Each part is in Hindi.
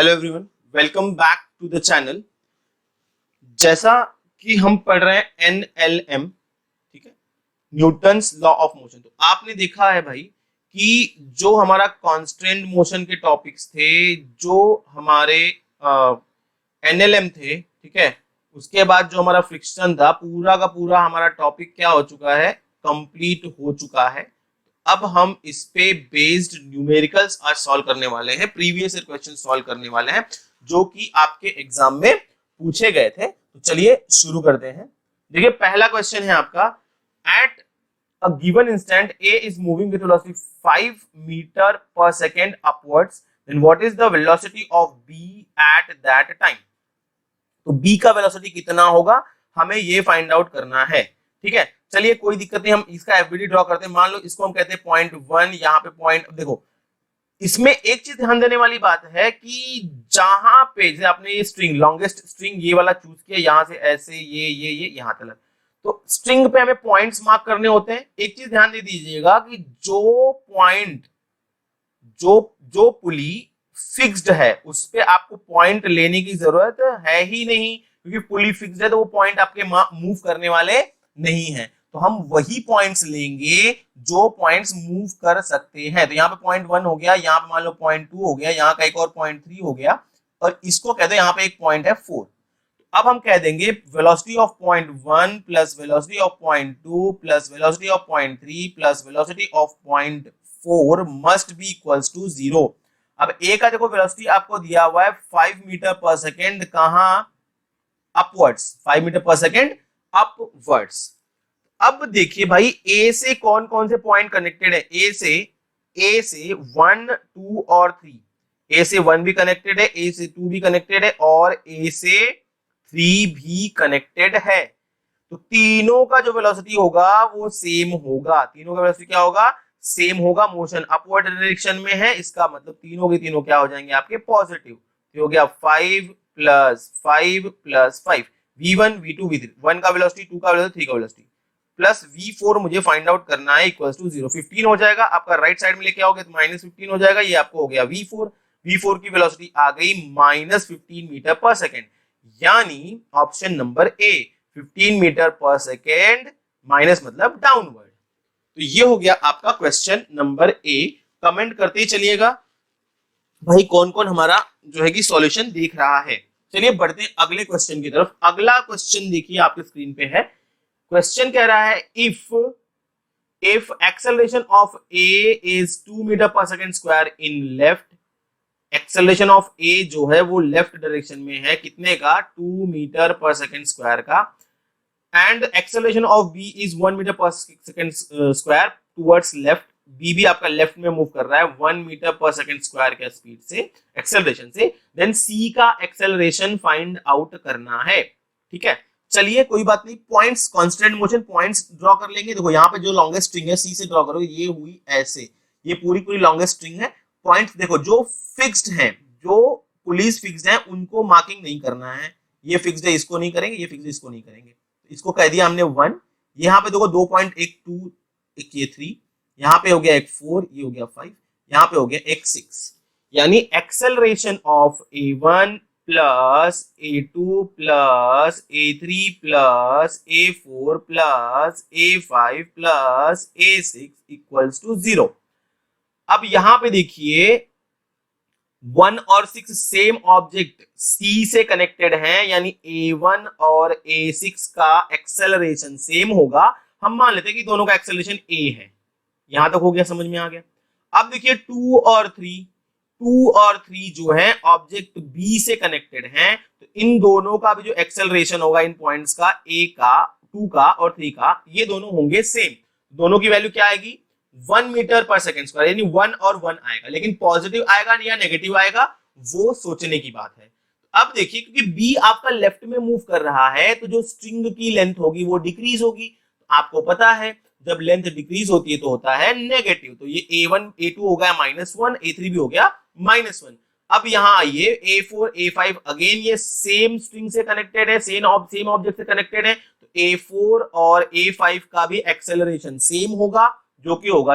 Hello everyone, welcome back to the channel. जैसा कि हम पढ़ रहे हैं एनएलएम, ठीक है, न्यूटन्स लॉ ऑफ मोशन। तो आपने देखा है भाई कि जो हमारा कांस्टेंट मोशन के टॉपिक्स थे, जो हमारे एनएलएम थे, ठीक है, उसके बाद जो हमारा फ्रिक्शन था, पूरा का पूरा हमारा टॉपिक क्या हो चुका है, कंप्लीट हो चुका है। अब हम इस पे बेस्ड न्यूमेरिकल्स आज सॉल्व करने वाले हैं, प्रीवियस ईयर क्वेश्चन सॉल्व करने वाले हैं जो कि आपके एग्जाम में पूछे गए थे। तो चलिए शुरू करते हैं। देखिए पहला क्वेश्चन है आपका, at a given instant A is moving with velocity 5 metre per second upwards, then what is the velocity of B at that time. तो बी का वेलोसिटी कितना होगा हमें ये फाइंड आउट करना है, ठीक है। चलिए कोई दिक्कत नहीं, हम इसका एफबीडी ड्रॉ करते हैं। मान लो इसको हम कहते हैं पॉइंट 1, यहाँ पे पॉइंट, देखो इसमें एक चीज ध्यान देने वाली बात है कि जहां पे जैसे आपने ये स्ट्रिंग, लॉन्गेस्ट स्ट्रिंग ये वाला चूज किया, यहां से ऐसे ये यहां तक, तो स्ट्रिंग पे हमें पॉइंट्स मार्क करने होते हैं। एक चीज ध्यान दे दीजिएगा कि जो पॉइंट, जो पुली फिक्स्ड है उस पे आपको पॉइंट लेने की जरूरत है ही नहीं, क्योंकि पुली फिक्स्ड है तो वो पॉइंट आपके मूव करने वाले नहीं है। तो हम वही पॉइंट्स लेंगे जो पॉइंट्स मूव कर सकते हैं। तो यहाँ पे पॉइंट 1 हो गया, यहाँ पे मान लो पॉइंट 2 हो गया, यहाँ का एक और पॉइंट 3 हो गया, और इसको कहते हैं यहाँ पे एक पॉइंट है 4। अब हम कह देंगे velocity of point 1 plus velocity of point 2 plus velocity of point 3 plus velocity of point 4 must be equals to 0। अब ए का देखो वेलोसिटी आपको दिया हुआ है 5 मीटर पर सेकेंड, कहां, upwards, 5 metre per second upwards. अब देखिए भाई ए से कौन कौन से पॉइंट कनेक्टेड है, ए से 1, 2 और 3। ए से 1 भी कनेक्टेड है, ए से 2 भी कनेक्टेड है, और ए से 3 भी कनेक्टेड है। तो तीनों का जो वेलोसिटी होगा वो सेम होगा। तीनों का वेलोसिटी क्या होगा, सेम होगा। मोशन अपवर्ड डायरेक्शन में है, इसका मतलब तीनों के तीनों क्या हो जाएंगे आपके पॉजिटिव। तो हो गया 5 plus 5 plus 5, v1 v2 v3, 1 का वेलोसिटी, 2 का वेलोसिटी, 3 का वेलोसिटी, प्लस v4 मुझे फाइंड आउट करना है, इक्वल्स टू 0। 15 हो जाएगा आपका, राइट साइड में लेके आओगे तो -15 हो जाएगा। ये आपको हो गया v4 की वेलोसिटी आ गई -15 मीटर पर सेकेंड, यानी ऑप्शन नंबर ए 15 मीटर पर सेकेंड, माइनस मतलब डाउनवर्ड। तो ये हो गया आपका क्वेश्चन नंबर ए। कमेंट करते ही चलिएगा भाई कौन कौन हमारा जो है कि सॉल्यूशन देख रहा है। चलिए बढ़ते हैं अगले क्वेश्चन की तरफ। अगला क्वेश्चन देखिए आपके स्क्रीन पे है। क्वेश्चन कह रहा है if acceleration of A is 2 metre per second square in left, acceleration of A जो है वो लेफ्ट डायरेक्शन में है, कितने का, 2 मीटर पर सेकेंड स्क्वायर का, and acceleration of B is 1 metre per second square towards left, B भी आपका लेफ्ट में मूव कर रहा है 1 मीटर पर सेकेंड स्क्वायर के स्पीड से, एक्सेलरेशन से, देन सी का एक्सेलरेशन फाइंड आउट करना है, ठीक है। चलिए कोई बात नहीं, points, constant motion points draw कर लेंगे। देखो यहाँ पे जो लॉन्गेस्ट स्ट्रिंग है सी से ड्रॉ करो, ये हुई ऐसे, ये पूरी लॉन्गेस्ट स्ट्रिंग है। पॉइंट्स देखो जो फिक्स्ड हैं, जो पुलिस फिक्स्ड हैं उनको मार्किंग नहीं करना है। ये फिक्स्ड है इसको नहीं करेंगे, ये फिक्स्ड है इसको नहीं करेंगे। इसको कह दिया हमने 1। यहाँ पे देखो 2 पॉइंट, एक 2, एक ये 3, यहाँ पे हो गया एक 4, ये हो गया 5, यहाँ पे हो गया एक 6, यानी acceleration of A1 plus A2 plus A3 plus A4 plus A5 plus A6 equals to 0। अब यहां पे देखिए 1 और 6 सेम ऑब्जेक्ट C से कनेक्टेड हैं, यानी A1 और A6 का एक्सेलरेशन सेम होगा। हम मान लेते हैं कि दोनों का एक्सेलरेशन A है। यहां तक हो गया, समझ में आ गया। अब देखिए 2 और 3 जो है ऑब्जेक्ट B से कनेक्टेड हैं, तो इन दोनों का भी जो एक्सेलरेशन होगा इन पॉइंट्स का, A का, 2 का और 3 का, ये दोनों होंगे सेम। दोनों की वैल्यू क्या आएगी, 1 मीटर पर सेकेंड स्क्वायर, यानी 1 और 1 आएगा, लेकिन पॉजिटिव आएगा या नेगेटिव आएगा वो सोचने की बात है। अब देखिए क्योंकि बी आपका लेफ्ट में मूव कर रहा है, तो जो स्ट्रिंग की लेंथ होगी वो डिक्रीज होगी। आपको पता है जब लेंथ डिक्रीज होती है तो होता है नेगेटिव। तो ये A1 A2 हो गया -1, A3 भी हो गया -1। अब यहाँ आइए A4 A5, अगेन ये सेम स्ट्रिंग से कनेक्टेड है, सेम ऑब्जेक्ट से कनेक्टेड है, तो A4 और A5 का भी एक्सेलरेशन सेम होगा, जो कि होगा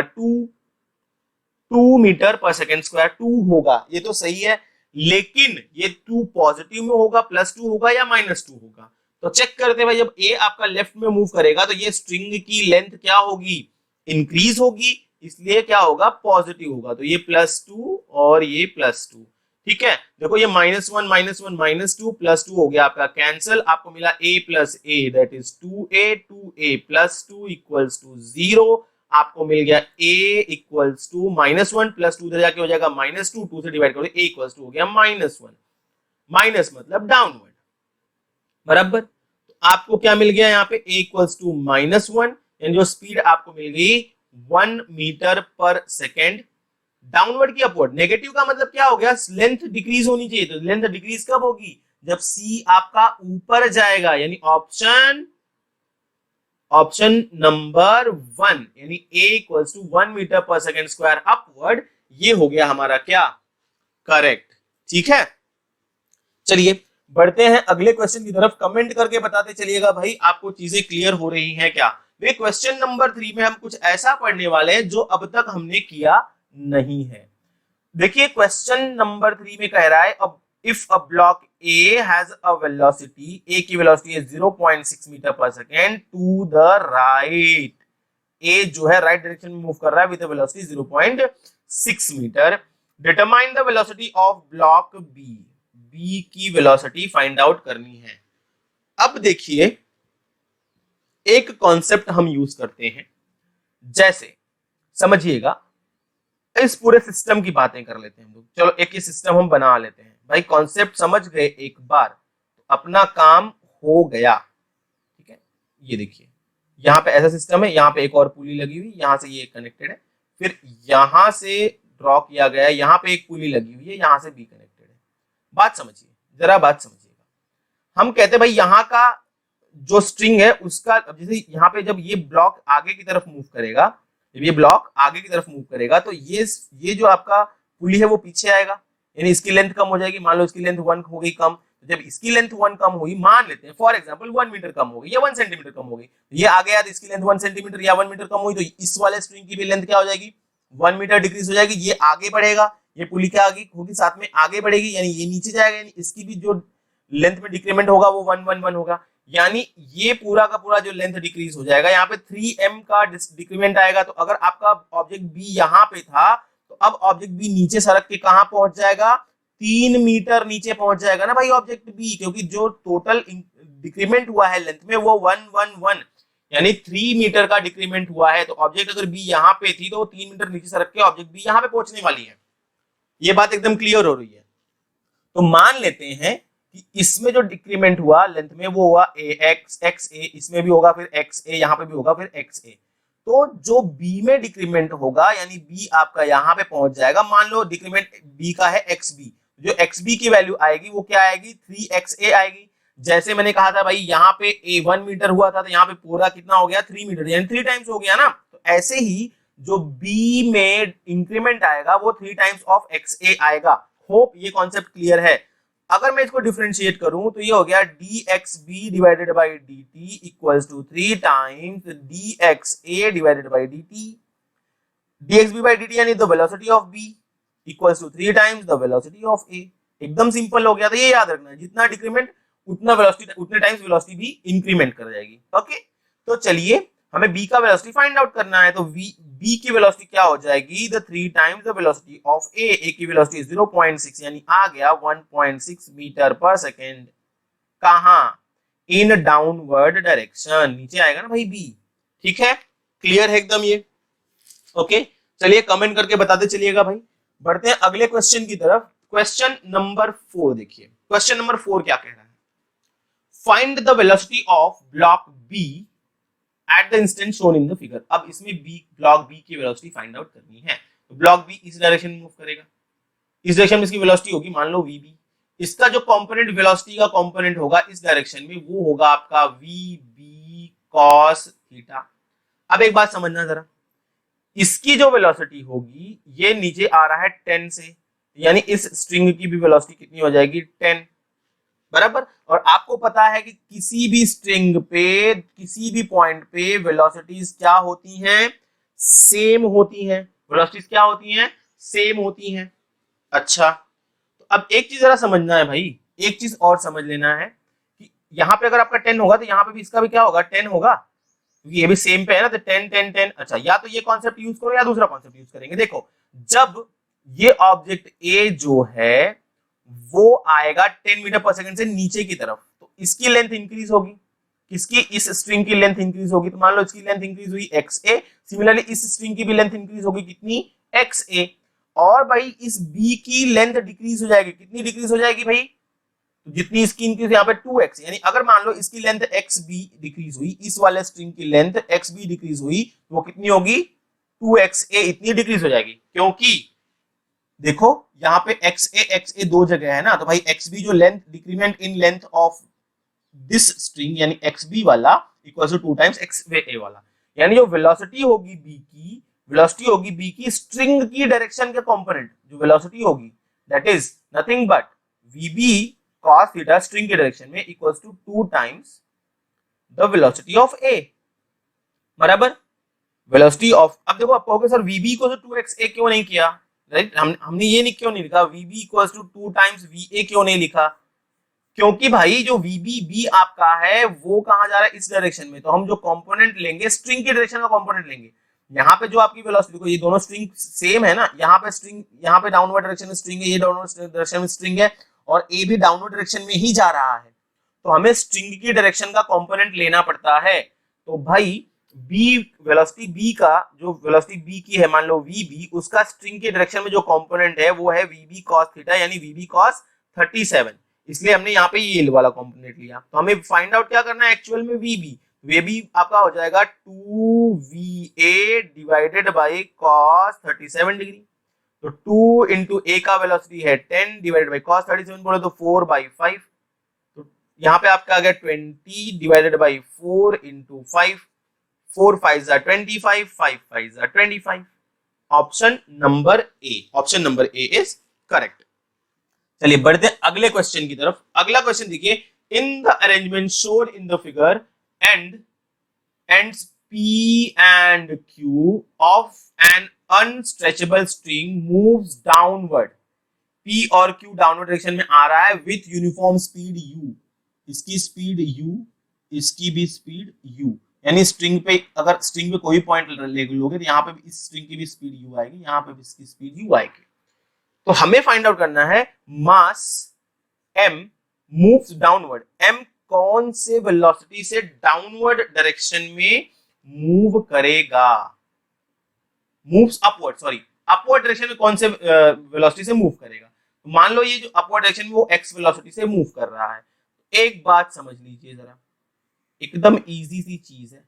2 मीटर पर सेकेंड स्क्वायर, 2 होगा। ये तो सही है, लेकिन ये 2 पॉजिटिव में होगा, +2 होगा या -2 होगा। तो चेक करते हैं भाई, जब ए आपका लेफ्ट में मूव करेगा तो ये स्ट्रिंग की लेंथ क्या होगी, इंक्रीज होगी, इसलिए क्या होगा, पॉजिटिव होगा। तो ये +2 और ये +2, ठीक है। देखो ये -1 -1 -2 +2 हो गया आपका कैंसिल, आपको मिला a + a that is 2a 2a + 2 = 0। आपको मिल गया a = -1 + 2 इधर जाके हो जाएगा -2, 2 से डिवाइड करो, a = हो गया -1, माइनस मतलब डाउनवर्ड, बराबर। तो आपको क्या मिल गया यहाँ पे, a = -1, यानी जो स्पीड आपको मिल गई 1 मीटर पर सेकेंड, डाउनवर्ड की अपवर्ड। नेगेटिव का मतलब क्या हो गया, लेंथ डिक्रीज होनी चाहिए। तो लेंथ डिक्रीज कब होगी, जब सी आपका ऊपर जाएगा, यानी ऑप्शन नंबर 1, यानी a = 1 metre per second square upward, ये हो गया हमारा क्या, करेक्ट। ठीक है, चलिए बढ़ते हैं अगले क्वेश्चन की तरफ। कमेंट करके बताते चलिएगा भाई आपको चीजें क्लियर हो रही हैं क्या। वे क्वेश्चन नंबर 3 में हम कुछ ऐसा पढ़ने वाले हैं जो अब तक हमने किया नहीं है। देखिए क्वेश्चन नंबर 3 में कह रहा है, अब if a block A has a velocity, A की वेलोसिटी है 0.6 metre per second to the right, A जो है राइट डायरेक्शन में मूव कर रहा है with velocity 0.6 metre, determine the velocity of block B, B की वेलोसिटी फाइंड आउट करनी है। अब देखिए एक कॉन्सेप्ट हम यूज करते हैं, जैसे समझिएगा, इस पूरे सिस्टम की बातें कर लेते हैं हम लोग। चलो एक ही सिस्टम हम बना लेते हैं भाई, कॉन्सेप्ट समझ गए एक बार तो अपना काम हो गया। ठीक है, ये देखिए यहाँ पे ऐसा सिस्टम है, यहाँ पे एक और पुली लगी हुई, यहाँ से ये कनेक्टेड है, फिर यहाँ से ड्रॉ किया गया है, यहाँ पे एक पुली लगी हुई है, यहाँ से बी कनेक्टेड है। बात समझिए, जरा बात समझिएगा। हम कहते हैं भाई यहाँ का जो स्ट्रिंग है उसका, जैसे यहाँ पे जब ये ब्लॉक आगे की तरफ मूव करेगा, जब ये ब्लॉक आगे की तरफ मूव करेगा तो ये जो आपका पुली है वो पीछे आएगा, यानी इसकी लेंथ कम हो जाएगी। मान लो इसकी लेंथ 1 हो गई कम, तो जब इसकी लेंथ 1 कम हुई, मान लेते हैं फॉर एग्जांपल 1 मीटर कम हो गई या 1 सेंटीमीटर कम हो गई, ये आगे आया तो इसकी लेंथ 1 सेंटीमीटर या 1 मीटर कम हुई, तो इस वाले स्ट्रिंग की भी लेंथ क्या हो जाएगी, 1 मीटर डिक्रीज हो जाएगी। ये आगे बढ़ेगा, ये पुली क्या आगे होगी, साथ में आगे बढ़ेगी, यानी ये नीचे जाएगा, यानी इसकी भी जो लेंथ में डिक्रीमेंट होगा वो 1 1 1 होगा, यानी ये पूरा का पूरा जो लेंथ डिक्रीज हो जाएगा। यहाँ पे 3m का डिक्रीमेंट आएगा। तो अगर आपका ऑब्जेक्ट बी यहाँ पे था तो अब ऑब्जेक्ट बी नीचे सरक के कहां पहुंच जाएगा, 3 मीटर नीचे पहुंच जाएगा ना भाई ऑब्जेक्ट बी, क्योंकि जो टोटल डिक्रीमेंट हुआ है लेंथ में वो 1 1 1, यानी 3 मीटर का डिक्रीमेंट हुआ है। तो ऑब्जेक्ट अगर बी यहाँ पे थी तो 3 मीटर नीचे सरक के ऑब्जेक्ट बी यहाँ पे पहुंचने वाली है। ये बात एकदम क्लियर हो रही है। तो मान लेते हैं कि इसमें जो डिक्रीमेंट हुआ लेंथ में वो हुआ एक्स ए, इसमें भी होगा फिर एक्स ए, यहाँ पे भी होगा फिर एक्स ए। तो जो बी में डिक्रीमेंट होगा, यानी बी आपका यहाँ पे पहुंच जाएगा, मान लो डिक्रीमेंट बी का है एक्स बी, जो एक्स बी की वैल्यू आएगी वो क्या आएगी, 3xa आएगी। जैसे मैंने कहा था भाई यहाँ पे ए 1 मीटर हुआ था, तो यहाँ पे पूरा कितना हो गया, 3 मीटर, यानी 3 टाइम्स हो गया ना। तो ऐसे ही जो बी में इंक्रीमेंट आएगा वो 3 टाइम्स ऑफ एक्स ए आएगा। होप ये कॉन्सेप्ट क्लियर है। अगर मैं इसको डिफरेंशिएट करूं तो ये हो गया dxb divided by dt equals to 3 times dxa divided by dt, dxb by dt यानी the velocity of b equals to 3 times the velocity of a। एकदम सिंपल हो गया। तो ये याद रखना है, जितना डिक्रीमेंट उतना वेलोसिटी, उतने टाइम्स वेलोसिटी भी इंक्रीमेंट कर जाएगी। ओके, तो चलिए हमें b का वेलोसिटी फाइंड आउट करना है। तो b की वेलोसिटी क्या हो जाएगी, the 3 times the velocity of a की वेलोसिटी 0.6, यानी आ गया 1.6 मीटर पर सेकेंड। कहां, इन डाउनवर्ड डायरेक्शन, नीचे आएगा ना भाई b। ठीक है, क्लियर है एकदम ये। ओके, चलिए कमेंट करके बताते चलिएगा भाई। बढ़ते हैं अगले क्वेश्चन की तरफ। क्वेश्चन नंबर 4 देखिए, क्वेश्चन नंबर 4 क्या कह रहा है, find the velocity of block B at the instant shown in the figure. अब इसमें बी, ब्लॉक बी की वेलोसिटी फाइंड आउट करनी है। तो ब्लॉक बी इस डायरेक्शन में मूव करेगा, इस डायरेक्शन में इसकी वेलोसिटी होगी मान लो वीबी। इसका जो कंपोनेंट वेलोसिटी का कंपोनेंट होगा इस डायरेक्शन में वो होगा आपका वीबी कॉस थीटा। अब एक बात समझना जरा, इसकी जो वेलोसिटी होगी ये नीचे आ रहा है 10 से, यानी इस स्ट्रिंग की भी वेलोसिटी कितनी हो जाएगी, 10, बराबर। और आपको पता है कि किसी भी स्ट्रिंग पे, किसी भी पॉइंट पे वेलोसिटीज क्या होती हैं, सेम होती हैं। वेलोसिटीज क्या होती हैं, सेम होती हैं। अच्छा, तो अब एक चीज जरा समझना है भाई, एक चीज और समझ लेना है कि यहाँ पे अगर आपका 10 होगा तो यहाँ पे भी इसका भी क्या होगा, 10 होगा, क्योंकि ये भी सेम पे है ना, तो 10 10 10। अच्छा, या तो ये कॉन्सेप्ट यूज करो या दूसरा कॉन्सेप्ट यूज करेंगे। देखो, जब ये ऑब्जेक्ट ए जो है वो आएगा 10 मीटर पर सेकंड से नीचे की तरफ, तो इसकी लेंथ इंक्रीज होगी, किसकी, इस स्ट्रिंग की लेंथ इंक्रीज होगी। तो मान लो इसकी लेंथ इंक्रीज हुई एक्स ए, सिमिलरली इस स्ट्रिंग की भी लेंथ इंक्रीज होगी, कितनी, एक्स ए। और भाई इस बी की लेंथ डिक्रीज हो जाएगी, कितनी डिक्रीज हो जाएगी भाई, तो जितनी इसकी इंक्रीज यहाँ पे 2x, यानी अगर मान लो इसकी लेंथ एक्स बी डिक्रीज हुई, इस वाले स्ट्रिंग की लेंथ एक्स बी डिक्रीज हुई, तो वो कितनी होगी, 2x a इतनी डिक्रीज हो जाएगी। क्योंकि देखो यहाँ पे एक्स ए दो जगह है ना, तो भाई एक्स बी जो length, decrement in length of this string यानी एक्स बी वाला इक्वल टू 2 टाइम्स एक्स ए वाला, यानी जो वेलोसिटी होगी बी की, वेलोसिटी होगी बी की स्ट्रिंग की डायरेक्शन के कंपोनेंट, जो वेलोसिटी होगी that is nothing but VB cos theta string के डायरेक्शन में equals to 2 times the velocity of A, बराबर वेलोसिटी ऑफ। अब देखो आप कहोगे सर वीबी को 2xa क्यों नहीं किया, राइट, हमने ये नहीं क्यों नहीं लिखा वीबी इक्वल्स टू 2 टाइम्स वीए क्यों नहीं लिखा, क्योंकि भाई जो वीबी बी आपका है वो कहां जा रहा है, इस डायरेक्शन में, तो हम जो कंपोनेंट लेंगे स्ट्रिंग की डायरेक्शन का कंपोनेंट लेंगे। यहाँ पे जो आपकी वेलोसिटी को, ये दोनों स्ट्रिंग सेम है ना, यहाँ पे स्ट्रिंग, यहाँ पे डाउनवर्ड डायरेक्शन में स्ट्रिंग है, ये डाउनवर्ड डायरेक्शन में स्ट्रिंग है, और ए भी डाउनवर्ड डायरेक्शन में ही जा रहा है, तो हमें स्ट्रिंग की डायरेक्शन का कंपोनेंट लेना पड़ता है। तो भाई बी, वेलोसिटी बी का, जो वेलोसिटी बी की है मान लो वी बी, उसका स्ट्रिंग के डायरेक्शन में जो कंपोनेंट है वो है वी बी कॉस थीटा, यानी वी बी कॉस 37, इसलिए हमने यहाँ पे ये वाला कंपोनेंट लिया। तो हमें फाइंड आउट क्या करना है एक्चुअल में, वी बी, वे भी आपका हो जाएगा 2va divided by cos 37 degree, तो 2 इंटू ए का वेलोसिटी है 10 डिवाइडेड बाय cos 37 बोले तो 4/5, तो यहाँ पे आपका आ गया 20 divided by 4 into 5, 4 5 25, 5 5 25। Option number A, option number A is correct. चलिए बढ़ते हैं अगले क्वेश्चन की तरफ। अगला क्वेश्चन देखिए, in the arrangement showed in the figure ends P and Q of an unstretchable string moves downward, P और Q डाउनवर्ड डायरेक्शन में आ रहा है with uniform speed U, इसकी स्पीड U, इसकी भी स्पीड U, यानी स्ट्रिंग पे, अगर स्ट्रिंग पे कोई पॉइंट ले लोगे तो यहाँ पे इस स्ट्रिंग की भी स्पीड U आएगी, यहाँ पे भी इसकी स्पीड U आएगी। तो हमें फाइंड आउट करना है मास M मूव्स डाउनवर्ड, M कौन से वेलोसिटी से डाउनवर्ड डायरेक्शन में मूव करेगा, moves upward, sorry upward direction में कौन से वेलोसिटी से मूव करेगा। तो मान लो ये जो अपवर्ड डायरेक्शन में वो x वेलोसिटी से मूव कर रहा है। एक बात समझ लीजिए जरा, एकदम इजी सी चीज है,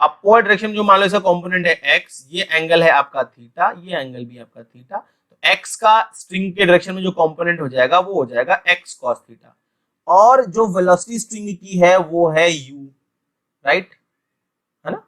अपवर्ड डायरेक्शन में जो मान लो इसका कंपोनेंट है x, ये एंगल है आपका थीटा, ये एंगल भी आपका थीटा, तो x का स्ट्रिंग के डायरेक्शन में जो कंपोनेंट हो जाएगा वो हो जाएगा x cos थीटा, और जो वेलोसिटी स्ट्रिंग की है वो है u, राइट, है ना,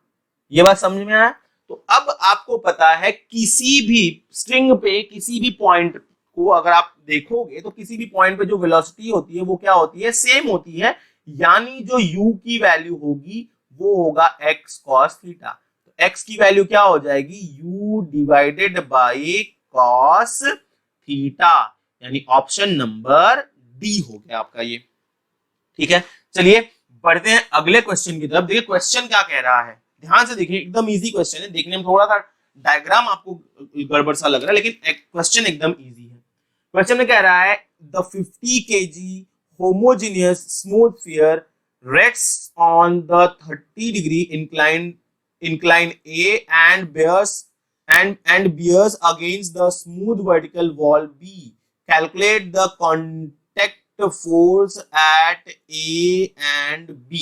ये बात समझ में आया। तो अब आपको पता है किसी भी स्ट्रिंग पे किसी भी पॉइंट को अगर आप देखोगे तो किसी भी पॉइंट पे जो वेलोसिटी होती है वो क्या होती है, सेम होती है, यानी जो u की वैल्यू होगी वो होगा x cos थीटा, तो x की वैल्यू क्या हो जाएगी, u divided by cos theta, यानी ऑप्शन नंबर डी हो गया आपका ये। ठीक है, चलिए बढ़ते हैं अगले क्वेश्चन की तरफ। देखिए क्वेश्चन क्या कह रहा है, ध्यान से देखिए, एकदम इजी क्वेश्चन है, देखने में थोड़ा सा डायग्राम आपको गड़बड़ सा लग रहा है लेकिन क्वेश्चन एकदम इजी है। क्वेश्चन में कह रहा है the 50 kg homogeneous smooth sphere rests on the 30 degree incline A and bears against the smooth vertical wall B. Calculate the contact force at A and B.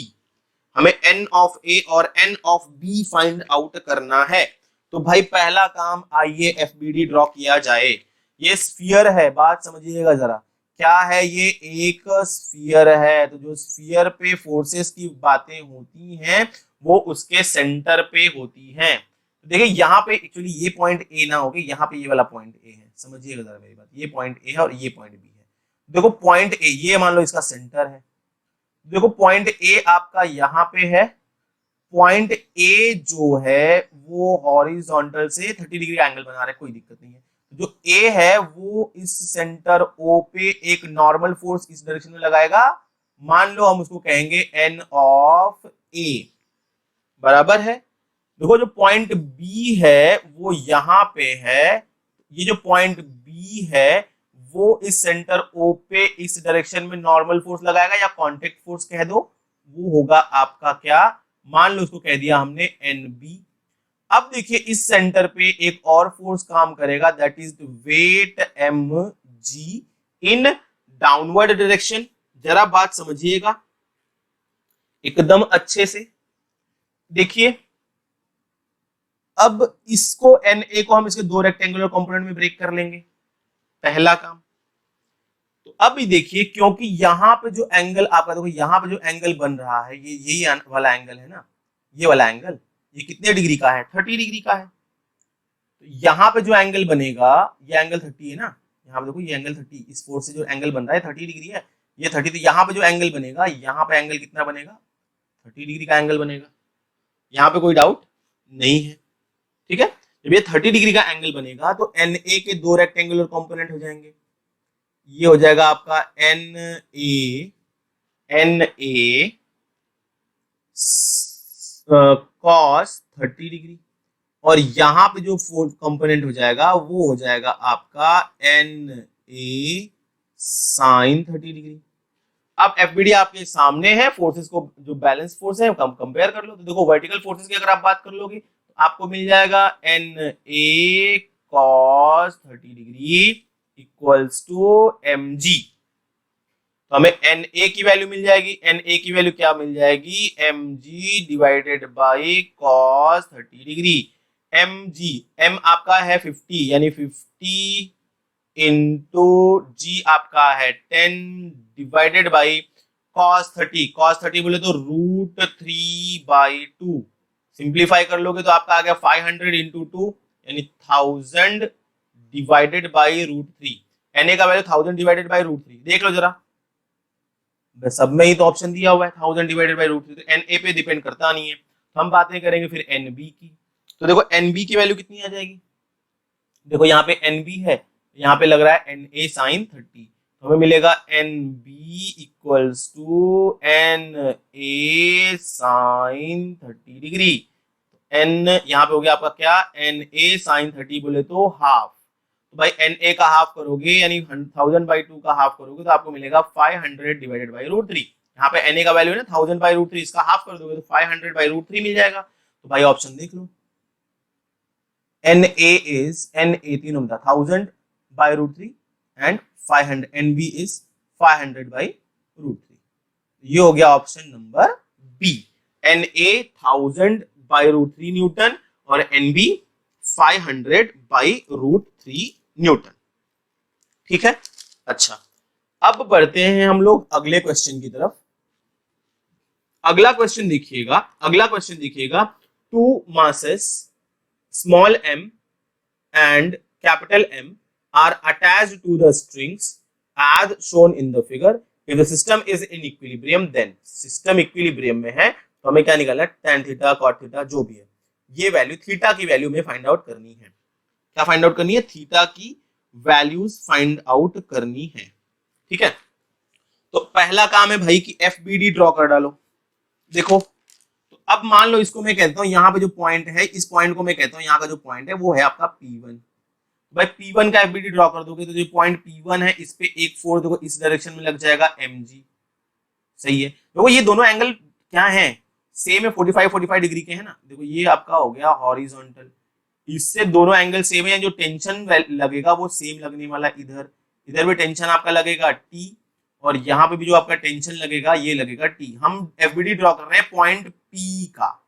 हमें n of A और n of B find out करना है। तो भाई पहला काम आइए FBD ड्रॉ किया जाए। ये स्फीयर है, बात समझिएगा जरा, क्या है ये, एक स्फीयर है, तो जो स्फीयर पे फोर्सेस की बातें होती हैं वो उसके सेंटर पे होती हैं। तो देखिए यहाँ पे एक्चुअली ये पॉइंट ए ना होके यहाँ पे ये वाला पॉइंट ए है, समझिएगा जरा मेरी बात, ये पॉइंट ए है और ये पॉइंट बी है। देखो पॉइंट ए, ये मान लो इसका सेंटर है, देखो पॉइंट ए आपका यहाँ पे है, पॉइंट ए जो है वो हॉरिजॉन्टल से 30 डिग्री एंगल बना रहा है, कोई दिक्कत नहीं है। जो ए है वो इस सेंटर ओ पे एक नॉर्मल फोर्स इस डायरेक्शन में लगाएगा, मान लो हम उसको कहेंगे एन ऑफ ए, बराबर है। देखो जो पॉइंट बी है वो यहां पे है, ये जो पॉइंट बी है वो इस सेंटर ओ पे इस डायरेक्शन में नॉर्मल फोर्स लगाएगा या कांटेक्ट फोर्स कह दो, वो होगा आपका क्या, मान लो उसको कह दिया हमने एन बी। अब देखिए इस सेंटर पे एक और फोर्स काम करेगा, that is weight M G in downward direction. जरा बात समझिएगा एकदम अच्छे से, देखिए अब इसको एन ए को हम इसके दो रेक्टेंगुलर कंपोनेंट में ब्रेक कर लेंगे, पहला काम। तो अभी देखिए क्योंकि यहां पे जो एंगल आपका, देखो यहां पे जो एंगल बन रहा है ये यही वाला एंगल है ना, ये वाला एंगल, ये कितने डिग्री का है, 30 डिग्री का है। तो यहाँ पे जो एंगल बनेगा ये एंगल 30 है ना, यहाँ पे देखो ये एंगल 30, इस फोर्स से जो एंगल बन रहा है 30 डिग्री है, ये 30, तो यहाँ पे जो एंगल बनेगा, यहाँ पे एंगल कितना बनेगा, 30 डिग्री का एंगल बनेगा, यहाँ पे कोई डाउट नहीं है, ठीक है। जब ये 30 डिग्री का एंगल बनेगा तो एन ए के दो रेक्टेंगुलर कंपोनेंट हो जाएंगे, ये हो जाएगा आपका एन ए कॉस 30 डिग्री, और यहां पे जो फोर्थ कंपोनेंट हो जाएगा वो हो जाएगा आपका एन ए साइन 30 डिग्री। अब एफबीडी आपके सामने है, फोर्सेस को जो बैलेंस फोर्स है कंपेयर कर लो, तो देखो वर्टिकल फोर्सेस की अगर आप बात कर लोगे तो आपको मिल जाएगा N A cos 30 degree equals to M G. तो हमें एन ए की वैल्यू मिल जाएगी, एन ए की वैल्यू क्या मिल जाएगी, M G divided by cos 30 degree. M G, M आपका है 50 यानी 50 इंटू जी आपका है 10 डिवाइडेड बाई कॉस 30, कॉस 30 बोले तो √3/2, सिंप्लीफाई कर लोगे तो आपका आ गया 500 इंटू 2 यानी 1000 डिवाइडेड बाई √3। एन ए का वैल्यू 1000 डिवाइडेड बाई √3, देख लो जरा, सब में ही तो ऑप्शन दिया हुआ है 1000 डिवाइडेड बाई √3, तो एन ए पे डिपेंड करता नहीं है। तो हम बातें करेंगे फिर एन बी की, तो देखो एन बी की वैल्यू कितनी आ जाएगी, देखो यहाँ पे एन बी है, यहाँ पे लग रहा है एन ए साइन 30, तो हमें मिलेगा N B equals to N A sine 30 degree. N यहाँ पे हो गया आपका क्या, एन ए साइन 30 बोले तो हाफ, तो भाई एन ए का हाफ करोगे यानी 1000/2 का हाफ करोगे तो आपको मिलेगा 500 डिवाइडेड बाई √3। यहाँ पे एन ए का वैल्यू है ना 1000/√3, इसका हाफ कर दोगे तो 500/√3 मिल जाएगा। तो भाई ऑप्शन देख लो, N A is N A तीनों में 1000/√3 एंड 500, एन बी इज 500/√3। ये हो गया option number B, N A 1000/√3 newton और एन बी 500/√3 न्यूटन, ठीक है। अच्छा अब बढ़ते हैं हम लोग अगले क्वेश्चन की तरफ। अगला क्वेश्चन देखिएगा, to masses small m and capital M are attached to the strings as shown in the figure. If the system is in equilibrium, then system equilibrium में है तो हमें क्या निकालना है, tan थीटा cot थीटा जो भी है, ये वैल्यू थीटा की वैल्यू में फाइंड आउट करनी है। क्या फाइंड आउट करनी है, थीटा की वैल्यूज फाइंड आउट करनी है, ठीक है। तो पहला काम है भाई कि एफबीडी ड्रॉ कर डालो। देखो तो अब मान लो इसको मैं कहता हूं यहाँ पे जो पॉइंट है, इस पॉइंट को मैं कहता हूं यहाँ का जो पॉइंट है वो है आपका P1। भाई P1 का एफबीडी ड्रॉ कर दोगे तो जो पॉइंट P1 है इस पे एक फोर्स देखो इस डायरेक्शन में लग जाएगा mg, सही है। देखो ये दोनों एंगल क्या है, सेम है, 45 डिग्री के है ना। देखो ये आपका हो गया हॉरिजॉन्टल, इससे दोनों एंगल सेम है, जो टेंशन लगेगा वो सेम लगने वाला, इधर इधर भी टेंशन आपका लगेगा T और यहाँ पे भी जो आपका टेंशन लगेगा ये लगेगा T। हम एफबीडी ड्रॉ कर रहे हैं पॉइंट P का,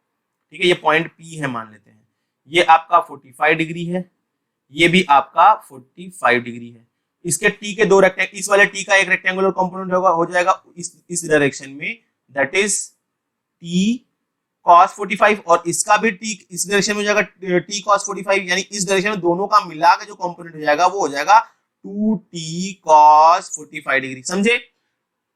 ठीक है, ये पॉइंट P है मान लेते हैं, ये आपका 45 डिग्री है, ये भी आपका 45 डिग्री है। इसके T के दो रेक्टेंगल, इस वाले T का एक रेक्टेंगुलर कंपोनेंट होगा हो जाएगा इस डायरेक्शन में, दैट इज T cos 45, और इसका भी T इस डायरेक्शन में हो जाएगा T cos 45, यानी इस डायरेक्शन में दोनों का मिला के जो कंपोनेंट हो जाएगा वो हो जाएगा 2T cos 45 डिग्री, समझे,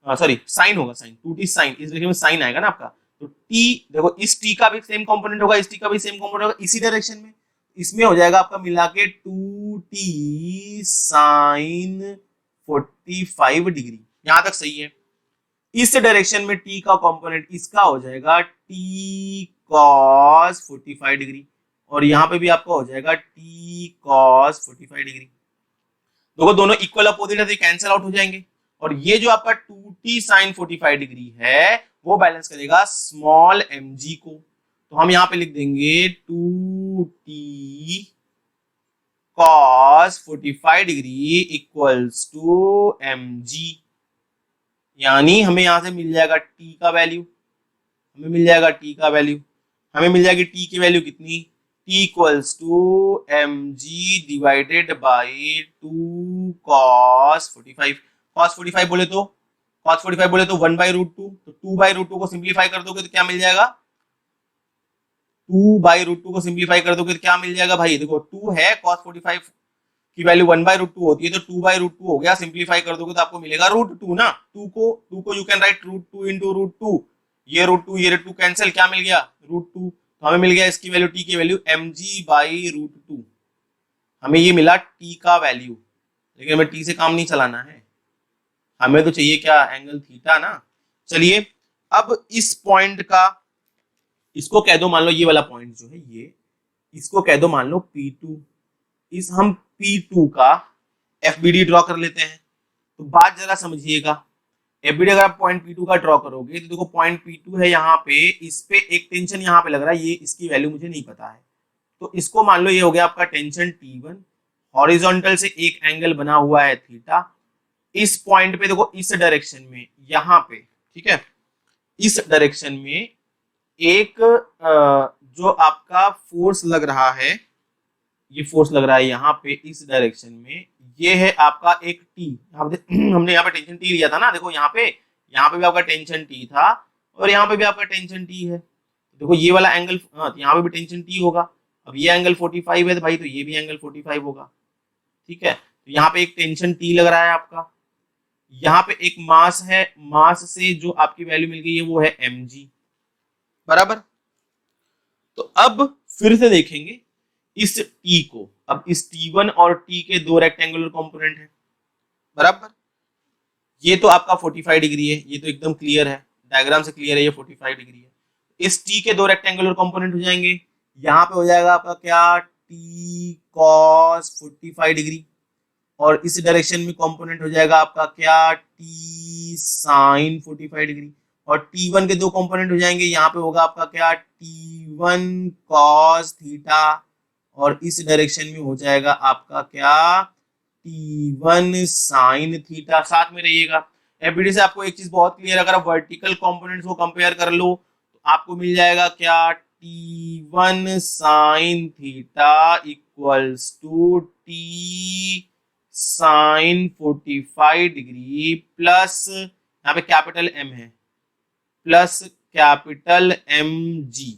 सॉरी साइन होगा, साइन 2T साइन, इस डायरेक्शन में साइन आएगा ना आपका, तो T देखो इस T का भी सेम कंपोनेंट होगा, इस T का भी सेम कंपोनेंट होगा इसी डायरेक्शन में, इसमें हो जाएगा आपका मिला के 2t साइन 45 डिग्री। यहां तक सही है। इस डायरेक्शन में t का कंपोनेंट इसका हो जाएगा t cos 45 डिग्री, और यहां पे भी आपका हो जाएगा t cos 45 डिग्री। देखो दोनों इक्वल अपोजिट है तो कैंसिल आउट हो जाएंगे, और ये जो आपका 2t sin 45 डिग्री है वो बैलेंस करेगा स्मॉल mg को। तो हम यहां पे लिख देंगे 2t cos 45 degree equals to mg, यानी हमें यहां से मिल जाएगा t का वैल्यू, हमें मिल जाएगा t का वैल्यू, हमें मिल जाएगी t की वैल्यू कितनी, t equals to mg divided by 2 cos 45। cos 45 बोले तो 1 बाई रूट टू, तो 2 बाई रूट टू को सिंप्लीफाई कर दोगे तो क्या मिल जाएगा, 2 बाई रूट टू को सिंप्लीफाई कर दोगे तो क्या मिल जाएगा भाई, देखो 2 है, cos 45 की वैल्यू 1 बाई रूट टू होती है, तो 2 बाई रूट टू हो गया, सिंप्लीफाई कर दोगे तो आपको मिलेगा रूट टू ना, 2 को you can write root two into root two, ये रूट टू कैंसिल, क्या मिल गया रूट टू, तो हमें मिल गया इसकी वैल्यू t की value mg by root two, हमें ये मिला t का वैल्यू। लेकिन हमें t से काम नहीं चलाना है, हमें तो चाहिए क्या, एंगल थीटा ना। चलिए अब इस पॉइंट का, इसको कह दो मान लो ये वाला पॉइंट जो है ये, इसको कह दो मान लो P2, इस हम P2 का FBD ड्रॉ कर लेते हैं। तो बात जरा समझिएगा, FBD अगर आप पॉइंट P2 का ड्रॉ करोगे तो देखो पॉइंट P2 है यहाँ पे, इस पे एक टेंशन यहाँ पे लग रहा है, ये इसकी वैल्यू मुझे नहीं पता है, तो इसको मान लो ये हो गया आपका टेंशन T1, हॉरिजॉन्टल से एक एंगल बना हुआ है थीटा, इस पॉइंट पे देखो इस डायरेक्शन में यहाँ पे, ठीक है, इस डायरेक्शन में एक जो आपका फोर्स लग रहा है, ये फोर्स लग रहा है यहाँ पे इस डायरेक्शन में, ये है आपका एक टी, हमने यहाँ पे टेंशन टी लिया था ना, देखो यहाँ पे भी आपका टेंशन टी था और यहाँ पे भी आपका टेंशन टी है, देखो ये वाला एंगल, हाँ यहाँ पे भी टेंशन टी होगा, अब ये एंगल 45 है तो भाई तो ये भी एंगल 45 होगा, ठीक है। तो यहाँ पे एक टेंशन टी लग रहा है आपका, यहाँ पे एक मास है, मास से जो आपकी वैल्यू मिल गई है वो है mg, बराबर। तो अब फिर से देखेंगे इस t को, अब इस t1 और t के दो रेक्टेंगुलर कंपोनेंट है, बराबर, ये तो आपका 45 डिग्री है, ये तो एकदम क्लियर है, डायग्राम से क्लियर है, ये 45 डिग्री है। इस t के दो रेक्टेंगुलर कंपोनेंट हो जाएंगे, यहाँ पे हो जाएगा आपका क्या, t cos 45 डिग्री, और इस डायरेक्शन में कंपोनेंट हो जाएगा आपका क्या, t sin 45 डिग्री, और t1 के दो कंपोनेंट हो जाएंगे, यहाँ पे होगा आपका क्या, t1 cos थीटा, और इस डायरेक्शन में हो जाएगा आपका क्या, t1 sin थीटा। साथ में रहिएगा, एफबीडी से आपको एक चीज बहुत क्लियर, अगर आप वर्टिकल कंपोनेंट्स को कंपेयर कर लो तो आपको मिल जाएगा क्या, t1 sin theta equals to t sin 45 degree plus, यहाँ पे कैपिटल M है, प्लस कैपिटल mg,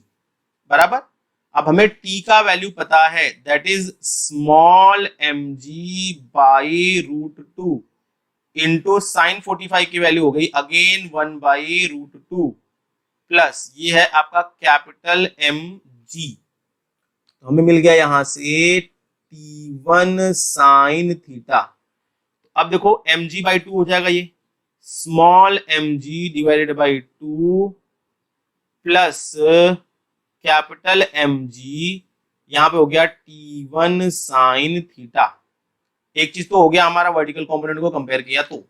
बराबर। अब हमें t का वैल्यू पता है, that is small mg by root two into sine 45 की वैल्यू हो गई again 1 by root two, plus ये है आपका कैपिटल mg, तो हमें मिल गया यहां से t1 साइन थीटा। अब देखो mg बाई 2 हो जाएगा, ये small mg divided by 2 plus capital mg, यहाँ पे हो गया t1 साइन थीटा। एक चीज तो हो गया हमारा, वर्टिकल कंपोनेंट को कंपेयर किया, तो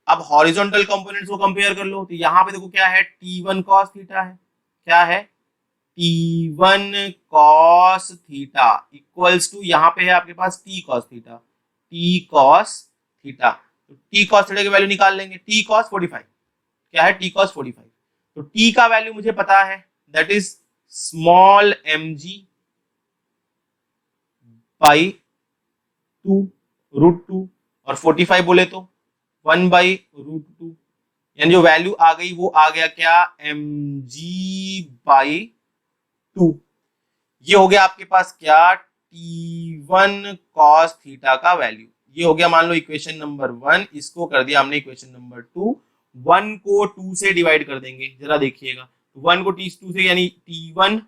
अब हॉरिजॉन्टल कंपोनेंट्स को कंपेयर कर लो, तो यहाँ पे देखो क्या है, t1 cos थीटा है, क्या है, t1 cos theta equals to, यहाँ पे है आपके पास t cos theta, t cos theta, तो t cos थीटा की वैल्यू निकाल लेंगे, t cos 45, क्या है, t cos 45, तो t का वैल्यू मुझे पता है, that is small mg by 2 root 2, और 45 बोले तो 1 बाई रूट 2, यानी जो वैल्यू आ गई वो आ गया क्या, mg बाई 2। ये हो गया आपके पास क्या, t1 cos थीटा का वैल्यू, ये हो गया मान लो इक्वेशन नंबर 1, इसको कर दिया हमने इक्वेशन नंबर 2, 1 को 2 से डिवाइड कर देंगे, जरा देखिएगा, 1 को t2 से, यानी t1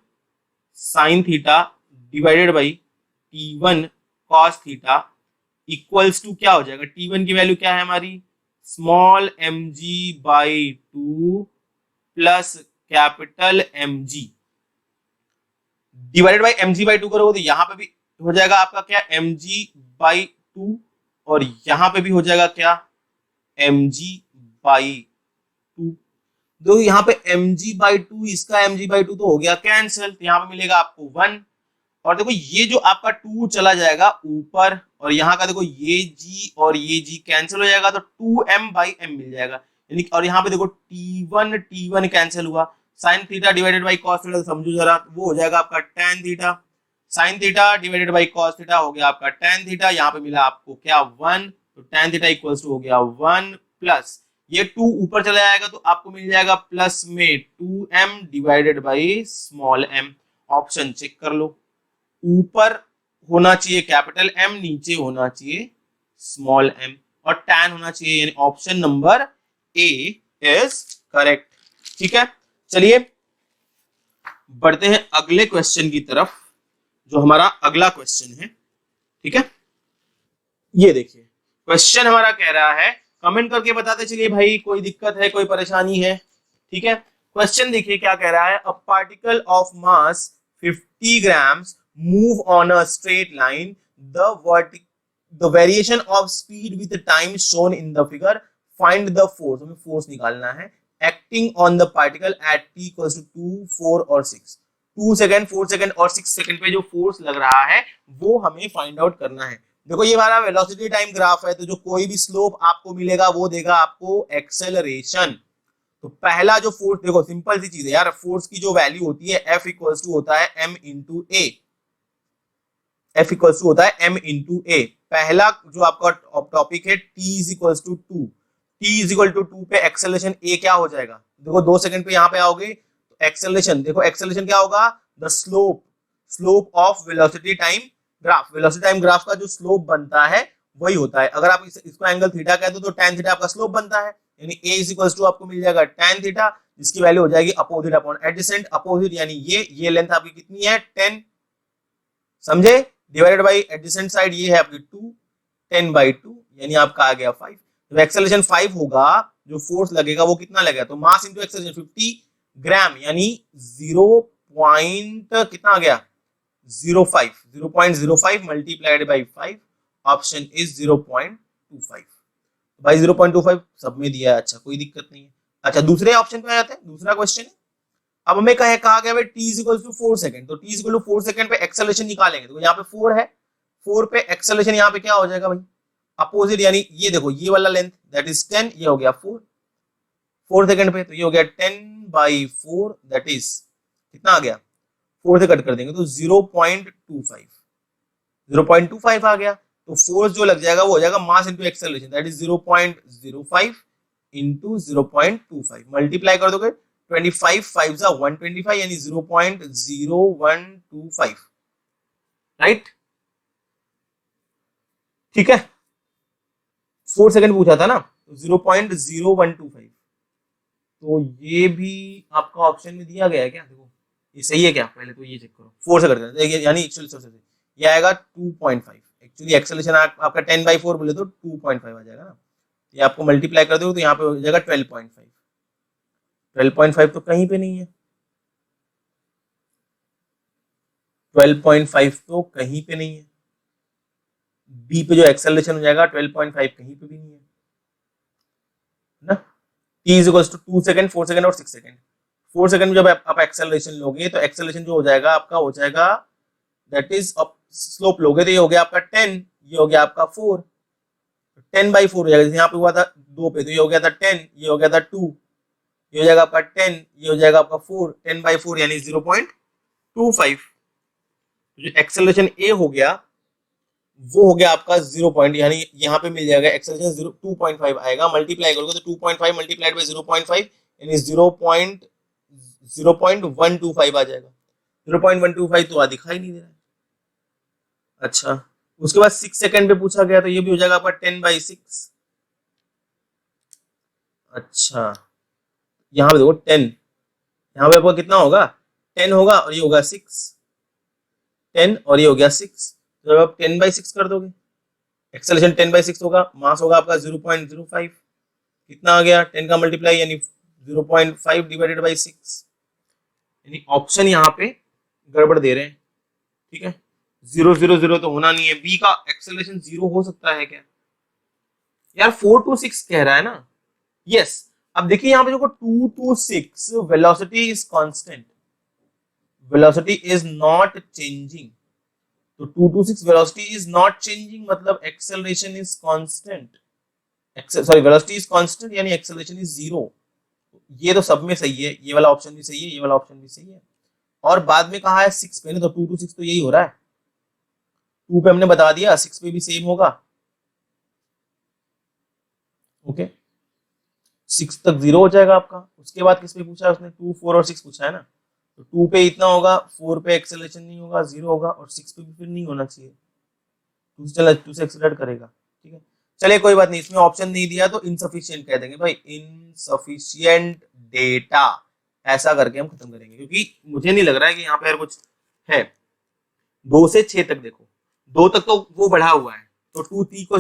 sin theta divided by T1 cos theta equals to क्या हो जाएगा, T1 की वैल्यू क्या है हमारी, small mg by 2 plus capital mg divided by mg by 2 करोगे तो यहां पे भी हो जाएगा आपका क्या, mg बाई 2 और यहां पे भी हो जाएगा क्या, mg बाई 2। तो यहाँ पे mg बाई 2 इसका mg बाई 2 तो हो गया कैंसिल, तो यहाँ पे मिलेगा आपको 1। और देखो ये जो आपका 2 चला जाएगा ऊपर और यहाँ का देखो ये g और ये g कैंसिल हो जाएगा तो 2m बाई m मिल जाएगा, यानी और यहाँ पे देखो T1 कैंसिल हुआ, sign theta divided by cos theta समझो जरा, वो हो जाएगा आपका tan theta, sign theta divided by cos theta हो गया आपका tan थीटा, यहाँ पे मिला आपको क्या 1, तो tan थीटा इक्वल्स टू हो गया 1 प्लस ये 2 ऊपर चला जाएगा तो आपको मिल जाएगा प्लस में 2m divided by small m। Option check कर लो, ऊपर होना चाहिए कैपिटल M, नीचे होना चाहिए स्मॉल m और tan होना चाहिए, यानी option number A is correct. ठीक है, चलिए बढ़ते हैं अगले क्वेश्चन की तरफ, जो हमारा अगला क्वेश्चन है। ठीक है, ये देखिए क्वेश्चन हमारा कह रहा है, कमेंट करके बताते चलिए भाई कोई दिक्कत है कोई परेशानी है। ठीक है, क्वेश्चन देखिए क्या कह रहा है, a particle of mass 50 grams move on a straight line, the variation of speed with time shown in the figure, find the force, हमें फोर्स निकालना है, acting on the particle at t equals to 2, 4 और 6। 2 सेकंड, 4 सेकंड और 6 सेकंड पे जो फोर्स लग रहा है वो हमें फाइंड आउट करना है। देखो ये हमारा वेलोसिटी टाइम ग्राफ है, तो जो कोई भी स्लोप आपको मिलेगा वो देगा आपको एक्सेलरेशन। तो पहला जो फोर्स, देखो सिंपल सी चीज है यार, फोर्स की जो वैल्यू होती है F इक्वल्स टू होता है m into A, F equals to होता है m इंटू ए। पहला जो आपका टॉपिक है T is equals to 2, T is equal to 2 पे एक्सेलरेशन A क्या हो जाएगा, देखो 2 सेकंड पे यहाँ पे आओगे तो एक्सेलरेशन, देखो एक्सेलरेशन क्या होगा, the slope of velocity time graph, velocity time graph का जो स्लोप बनता है वही होता है। अगर आप इसको एंगल थीटा कहते हो तो tan थीटा आपका स्लोप बनता है, यानी a इज इक्वल्स टू आपको मिल जाएगा tan थीटा, जिसकी वैल्यू हो जाएगी अपोजिट अपॉन एडजेसेंट, अपोजिट यानी ये लेंथ आपकी कितनी है 10, समझे, डिवाइडेड बाई एडजेसेंट साइड ये है आपकी 2, 10 बाई 2 यानी आपका आ गया 5। तो एक्सेलरेशन 5 होगा, जो फोर्स लगेगा वो कितना लगेगा, तो मास इंटू एक्सेलरेशन 50 ग्राम यानी 0 पॉइंट कितना आ गया 0.05 मल्टीप्लाइड बाई 5, ऑप्शन इज 0.25। भाई 0.25 सब में दिया है, अच्छा कोई दिक्कत नहीं है। अच्छा दूसरे ऑप्शन पे आ जाते हैं, दूसरा क्वेश्चन है, अब हमें कहा गया भाई t is equal to 4 second, तो t is equal to 4 second पे एक्सेलरेशन निकालेंगे, तो यहाँ पे 4 है, 4 पे एक्सेलरेशन यहाँ पे क्या हो जाएगा भाई अपोजिट, यानी ये देखो ये वाला लेंथ दैट इज 10, ये हो गया 4 सेकंड पे, तो ये हो गया 10 बाई 4 दैट इज कितना आ गया, 4 से कट कर देंगे तो 0.25 आ गया। तो फोर्स जो लग जाएगा वो हो जाएगा mass into acceleration that is 0.05 into 0.25, multiply कर दोगे 25 5 जा 125 यानी 0.0125, राइट। ठीक है, 4 सेकंड पूछा था ना, तो 0.0125, तो ये भी आपका ऑप्शन में दिया गया है क्या, देखो ये सही है क्या, पहले तो ये चेक करो, 4 से कट कर यानी एक्चुअली ये आएगा 2.5, एक्चुअली एक्सेलरेशन आपका 10 बाई 4 बोले तो 2.5 आ जाएगा ना, ये आपको मल्टीप्लाई कर दो तो यहाँ पे हो जाएगा 12.5, 12.5 तो कहीं पे नहीं है, 12.5 तो कहीं पे नहीं है, बी पे जो एक्सेलरेशन हो जाएगा 12.5 कहीं पे भी नहीं है ना। t is equals to 2 second, 4 second और 6 सेकंड, 4 सेकंड में जब आप एक्सेलरेशन लोगे तो एक्सेलरेशन जो हो जाएगा आपका हो जाएगा दैट इज स्लोप लोगे तो ये हो गया आपका 10, ये हो गया आपका 4, 10 बाई 4 हो जाएगा, जैसे यहाँ पे हुआ था 2 पे तो ये हो गया था 10, ये हो गया था 2, ये हो जाएगा आपका 10, ये हो जाएगा आपका 4, 10 बाई 4 यानी 0.25। जो एक्सेलरेशन ए हो गया वो हो गया आपका 0 पॉइंट, यानी यहाँ पे मिल जाएगा एक्सेलरेशन 2.5 आएगा, मल्टीप्लाई करोगे तो 2.5 मल्टीप्लाइड बाई 0.5 यानी 0.125 आ जाएगा, 0.125 तो दिखाई नहीं दे रहा है। अच्छा उसके बाद 6 सेकंड पे पूछा गया तो ये भी हो जाएगा आपका 10 बाई 6। अच्छा यहाँ पे देखो 10, यहाँ पे आपका कितना होगा 10 होगा और ये होगा 6, 10 और ये हो गया 6, तो जब आप 10/6 कर दोगे, एक्सेलरेशन 10/6 होगा, मास होगा आपका 0.05, कितना आ गया 10 का मल्टीप्लाई यानी 0.5 डिवाइडेड बाई 6, यानी ऑप्शन यहाँ पे गड़बड़ दे रहे हैं, ठीक है। 0 0 0 तो होना नहीं है, बी का एक्सेलरेशन 0 हो सकता है क्या यार, 4 to 6 कह रहा है ना, यस। अब देखिए यहाँ पे देखो 2 to 6 velocity is constant, velocity is not changing, तो 2 to 6 velocity is not changing मतलब acceleration is constant, sorry velocity is constant यानी एक्सेलरेशन इज 0। ये तो सब में सही है, ये वाला ऑप्शन भी सही है, ये वाला ऑप्शन भी सही है। और बाद में कहा है 6 पे, तो 2 to 6 तो यही हो रहा है, 2 पे हमने बता दिया, 6 पे भी सेम होगा, ओके। 6 तक 0 हो जाएगा आपका। उसके बाद किस पे पूछा है उसने, 2 4 और 6 पूछा है ना, तो 2 पे इतना होगा, 4 पे एक्सेलरेशन नहीं होगा, 0 होगा, और 6 पे भी फिर नहीं होना चाहिए, 2 से एक्सेलरेट करेगा, ठीक है। चलिए कोई बात नहीं, इसमें ऑप्शन नहीं दिया तो इनसफिशिएंट कह देंगे भाई, इनसफिशिएंट डेटा, ऐसा करके हम खत्म करेंगे, क्योंकि मुझे नहीं लग रहा है कि यहाँ पे यार कुछ है। 2 से 6 तक देखो, 2 तक तो वो बढ़ा हुआ है, तो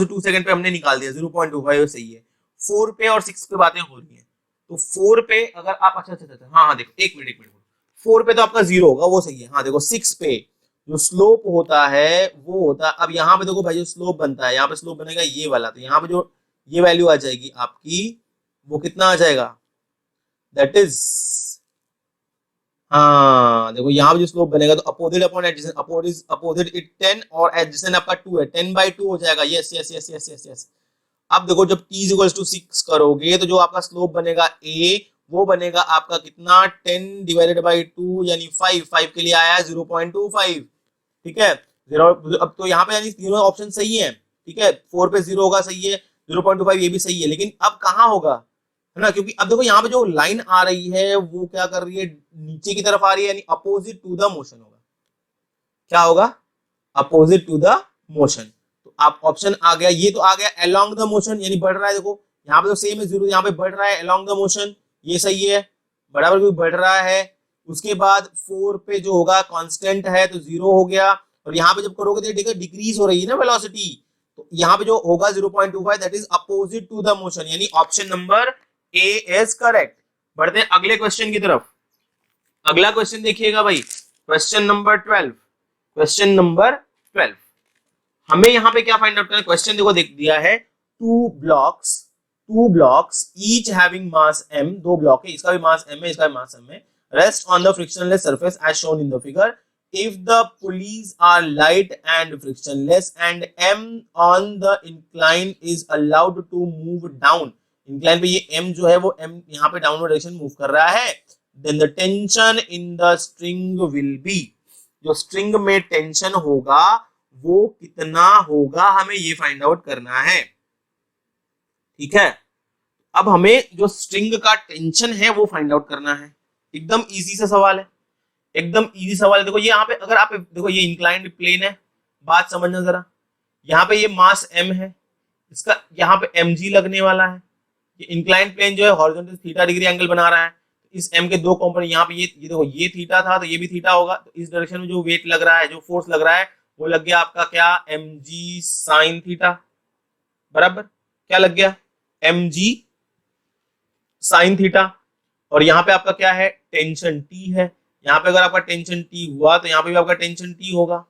2 सेकंड पे हमने निकाल दिया, 0.25 सही है। 4 पे और 6 पे बातें हो रही है, तो 4 पे अगर आप अच्छा हाँ हाँ देखो, एक मिनट 4 पे तो आपका 0 होगा, वो सही है। हाँ देखो 6 पे जो स्लोप होता है वो होता है, अब यहाँ पे देखो भाई जो स्लोप बनता है, यहाँ पे स्लोप बनेगा ये वाला, तो यहाँ पे जो ये वैल्यू आ जाएगी आपकी, वो कितना आ जाएगा, दैट इज, हाँ देखो यहाँ पे जो स्लोप बनेगा, तो opposite upon adjacent, opposite it 10 और एडजेसेंट आपका 2 है, 10/2 हो जाएगा, yes yes yes yes yes yes. अब देखो जब t = 6 करोगे तो जो आपका स्लोप बनेगा a, वो बनेगा आपका कितना, 10/2 यानी 5 के लिए आया 0.25, ठीक है। 0, अब तो यहाँ पे यानी तीनों ऑप्शन सही है, ठीक है। 4 पे 0 होगा, सही है, 0.25 ये भी सही है, लेकिन अब कहाँ होगा, है ना, क्योंकि अब देखो यहाँ पे जो लाइन आ रही है वो क्या कर रही है, नीचे की तरफ आ रही है, यानी अपोजिट टू द मोशन होगा, क्या होगा, अपोजिट टू द मोशन। तो आप ऑप्शन आ गया, ये तो आ गया अलोंग द मोशन, यानी बढ़ रहा है, देखो यहाँ पे तो सेम है 0, यहाँ पे बढ़ रहा है अलोंग द मोशन, ये सही है, बराबर भी बढ़ रहा है। उसके बाद 4 पे जो होगा कांस्टेंट है तो 0 हो गया, और यहाँ पे जब करोगे तो देखो डिक्रीज हो रही है ना वेलोसिटी, तो यहाँ पे जो होगा 0.25 that is opposite to the motion, यानी option number A is correct. बढ़ते हैं अगले क्वेश्चन की तरफ। अगला क्वेश्चन देखिएगा भाई, क्वेश्चन नंबर 12, क्वेश्चन नंबर 12 हमें यहाँ पे क्या फाइंड आउट करना है, क्वेश्चन देखो देख दिया है, two blocks each having mass m, दो ब्लॉक है, इसका भी मास m है, इसका भी मास m है, rest on the frictionless surface as shown in the figure, if the pulleys are light and frictionless and m on the incline is allowed to move down, incline पे ये m जो है वो m यहाँ पे डाउनवर्ड डायरेक्शन मूव कर रहा है, then the tension in the string will be, जो स्ट्रिंग में टेंशन होगा वो कितना होगा, हमें ये फाइंड आउट करना है, ठीक है। अब हमें जो स्ट्रिंग का टेंशन है वो फाइंड आउट करना है, एकदम इजी सा सवाल है, एकदम इजी सवाल है। देखो ये यहाँ पे अगर आप देखो ये इंक्लाइंड प्लेन है, बात समझना जरा, यहाँ पे ये मास m है, इसका यहाँ पे mg लगने वाला है, ये इंक्लाइंड प्लेन जो है हॉरिजॉन्टल थीटा डिग्री एंगल बना रहा है, इस m के दो कंपोनेंट, यहाँ पे ये देखो ये थीटा था तो ये भी थीटा होगा, तो इस डायरेक्शन में जो वेट लग रहा है, जो फोर्स लग रहा है, वो लग गया आपका क्या, mg साइन थीटा, बराबर क्या लग गया, mg साइन थीटा। और यहाँ पे आपका क्या है, टेंशन T है, यहाँ पे अगर आपका टेंशन T हुआ तो यहाँ पे भी आपका टेंशन T होगा,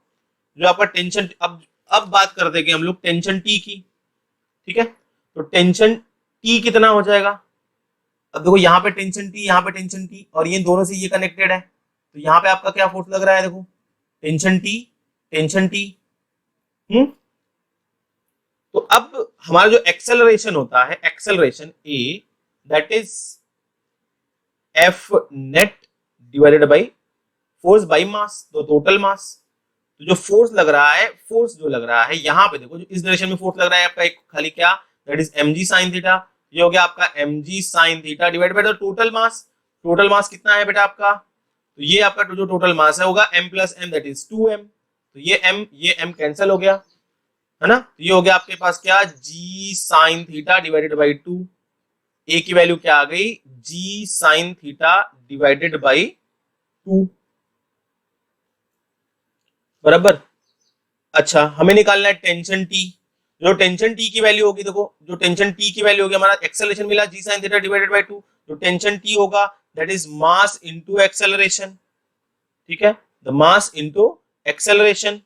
जो आपका टेंशन, अब बात करते हैं कि हम लोग टेंशन T की, ठीक है, तो टेंशन T कितना हो जाएगा, अब देखो यहाँ पे टेंशन T, यहाँ पे टेंशन T, और ये दोनों से ये कनेक्टेड है, तो यहाँ पे आपका क्या फोर्स लग रहा है, देखो टेंशन T, टेंशन T, तो अब हमारा जो एक्सेलरेशन होता है, acceleration A that is F net divided by force by mass, तो टोटल मास, तो जो फोर्स लग रहा है, फोर्स जो लग रहा है यहाँ पे देखो, जो इस डायरेक्शन में फोर्स लग रहा है आपका एक खाली क्या, that is mg sine theta, ये हो गया आपका mg sine theta divide by the total mass, total mass कितना है बेटा आपका, तो ये आपका जो टोटल मास है होगा m plus m that is 2m, तो ये m कैंसिल हो गया, है ना, तो ये हो गया आपके पास क्या, g sine theta divided by 2, a की वैल्यू क्या आ गई, g sine theta divided by 2, बराबर। अच्छा, हमें निकालना है टेंशन टी। जो टेंशन टी की वैल्यू होगी, देखो जो टेंशन टी की वैल्यू होगी, हमारा एक्सेलरेशन मिला जी साइन थीटा डिवाइडेड बाय 2, जो टेंशन टी होगा that is mass into acceleration. ठीक है, द मास इनटू एक्सेलरेशन।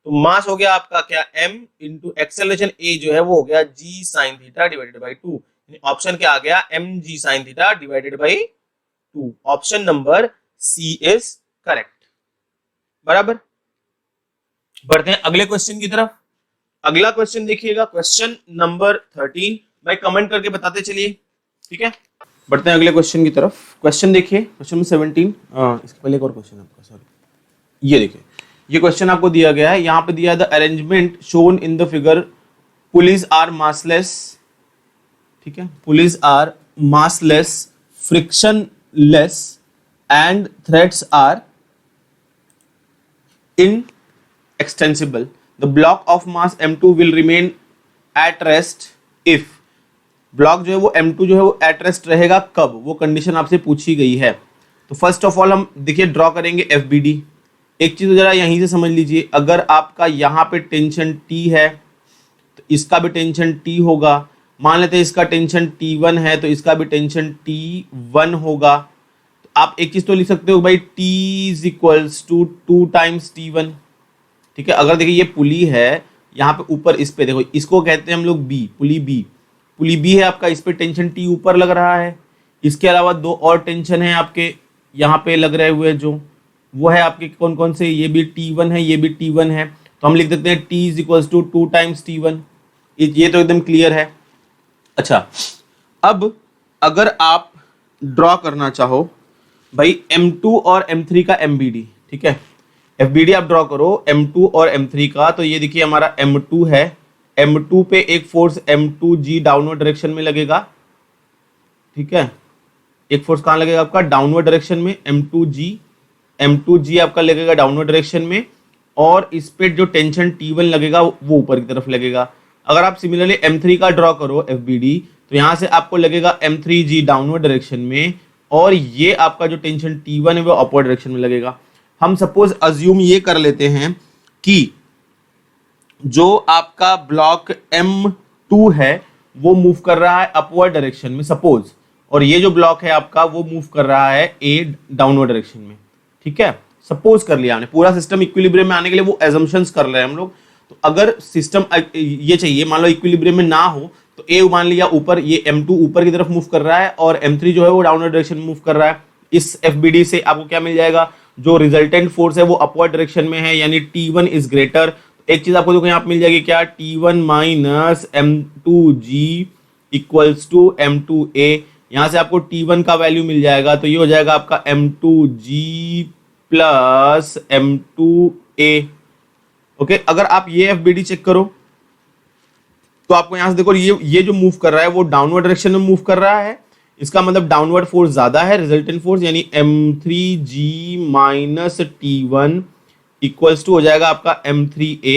तो मास हो गया आपका क्या, m इंटू एक्सेलरेशन a जो है वो हो गया g sine theta divided by 2। Option क्या आ गया, mg sine theta divided by 2। Option number C is correct. बराबर। बढ़ते हैं अगले क्वेश्चन की तरफ। अगला क्वेश्चन देखिएगा, क्वेश्चन नंबर 13। भाई कमेंट करके बताते चलिए। ठीक है, बढ़ते हैं अगले क्वेश्चन की तरफ। क्वेश्चन देखिए, क्वेश्चन नंबर 17। इसके पहले एक और क्वेश्चन आपका, सॉरी, ये देखिए, ये क्वेश्चन आपको दिया गया है, यहाँ पे दिया है the arrangement shown in the figure, pulleys are massless. ठीक है, pulleys are massless, frictionless and threads are in extensible. The block of mass m2 will remain at rest if, block जो है वो m2 जो है वो एट रेस्ट रहेगा कब, वो कंडीशन आपसे पूछी गई है। तो फर्स्ट ऑफ ऑल हम देखिए ड्रॉ करेंगे FBD। एक चीज जरा यहीं से समझ लीजिए, अगर आपका यहाँ पे टेंशन T है तो इसका भी टेंशन T होगा। मान लेते हैं इसका टेंशन T1 है तो इसका भी टेंशन T1 होगा। तो आप एक चीज तो लिख सकते हो भाई, T is equals to 2 times T1। ठीक है, अगर देखिए ये पुली है, यहाँ पे ऊपर इस पे देखो, इसको कहते हैं हम लोग बी, पुली बी। पुली बी है आपका, इस पे टेंशन टी ऊपर लग रहा है। इसके अलावा दो और टेंशन है आपके यहाँ पे लग रहे हुए, जो वो है आपके कौन कौन से, ये भी T1 है, ये भी T1 है। तो हम लिख देते हैं T is equals to 2 times T1। ये तो एकदम क्लियर है। अच्छा, अब अगर आप ड्रॉ करना चाहो भाई M2 और M3 का MBD, ठीक है, FBD आप ड्रॉ करो M2 और M3 का, तो ये देखिए हमारा M2 है, M2 पे एक फोर्स M2G डाउनवर्ड डायरेक्शन में लगेगा। ठीक है, एक फोर्स कहाँ लगेगा आपका, डाउनवर्ड डायरेक्शन में, M2G आपका लगेगा डाउनवर्ड डायरेक्शन में, और इस पे जो टेंशन T1 लगेगा वो ऊपर की तरफ लगेगा। अगर आप सिमिलरली M3 का ड्रॉ करो FBD, तो यहाँ से आपको लगेगा M3G डाउनवर्ड डायरेक्शन में, और ये आपका जो टेंशन T1 है वो अपवर्ड डायरेक्शन में लगेगा। हम सपोज अज्यूम ये कर लेते हैं कि जो आपका ब्लॉक M2 है वो मूव कर रहा है अपवर्ड डायरेक्शन में सपोज, और ये जो ब्लॉक है आपका वो मूव कर रहा है A डाउनवर्ड डायरेक्शन में। ठीक है, सपोज कर लिया हमने, पूरा सिस्टम इक्विलिब्रियम में आने के लिए वो एजम्पशंस कर रहे हैं हम लोग। तो अगर सिस्टम ये चाहिए, मान लो इक्विलिब्रियम में ना हो, तो A मान लिया ऊपर, ये M2 ऊपर की तरफ मूव कर रहा है और M3 जो है वो डाउनवर्ड डायरेक्शन में मूव कर रहा है। इस FBD से आपको क्या मिल जाएगा, जो रिजल्टेंट फोर्स है वो अपवर्ड डायरेक्शन में है, यानी T1 इज ग्रेटर। एक चीज आपको देखो यहाँ पे मिल जाएगी क्या, T1 minus M2G equals to M2A। यहाँ से आपको T1 का वैल्यू मिल जाएगा, तो ये हो जाएगा आपका M2G प्लस M2A। ओके, अगर आप ये FBD चेक करो तो आपको यहाँ से देखो ये जो मूव कर रहा है वो डाउनवर्ड डायरेक्शन में मूव कर रहा है, इसका मतलब डाउनवर्ड फोर्स ज्यादा है, रिजल्टेंट फोर्स, यानी M3G minus T1 equals to हो जाएगा आपका M3A।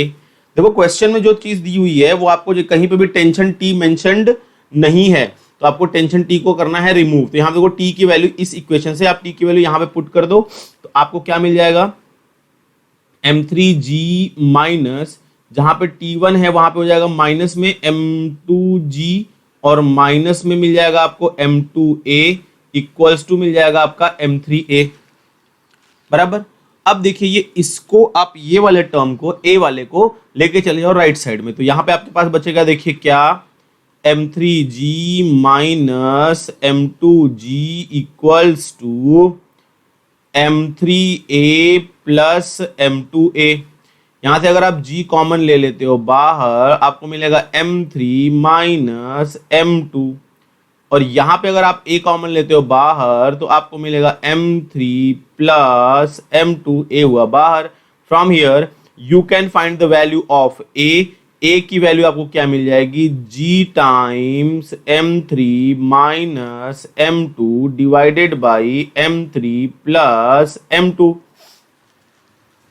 देखो क्वेश्चन में जो चीज दी हुई है वो आपको जो कहीं पे भी टेंशन T मेंशन्ड नहीं है, तो आपको टेंशन T को करना है रिमूव। तो यहाँ देखो T की वैल्यू, इस इक्वेशन से आप T की वैल्यू यहाँ पे पुट कर दो, तो आपको क्या मिल जाएगा, M3G माइनस, जहां पे T1 है वहां पे हो जाएगा माइनस में M2G, और माइनस में मिल जाएगा आपको M2A इक्वल्स टू मिल जाएगा आपका M3A। बराबर। अब देखिए ये इसको आप ये वाले टर्म को, A वाले को लेके चले जाओ राइट साइड में, तो यहां पे आपके पास बचेगा देखिए क्या, M3G minus M2G equals to M3A plus M2A। यहां से अगर आप G कॉमन ले लेते हो बाहर, आपको मिलेगा M3 माइनस M2, और यहां पे अगर आप A कॉमन लेते हो बाहर तो आपको मिलेगा M3 प्लस M2A हुआ बाहर। From here you can find the value of A की वैल्यू आपको क्या मिल जाएगी, G times M3 minus M2 divided by M3 plus M2।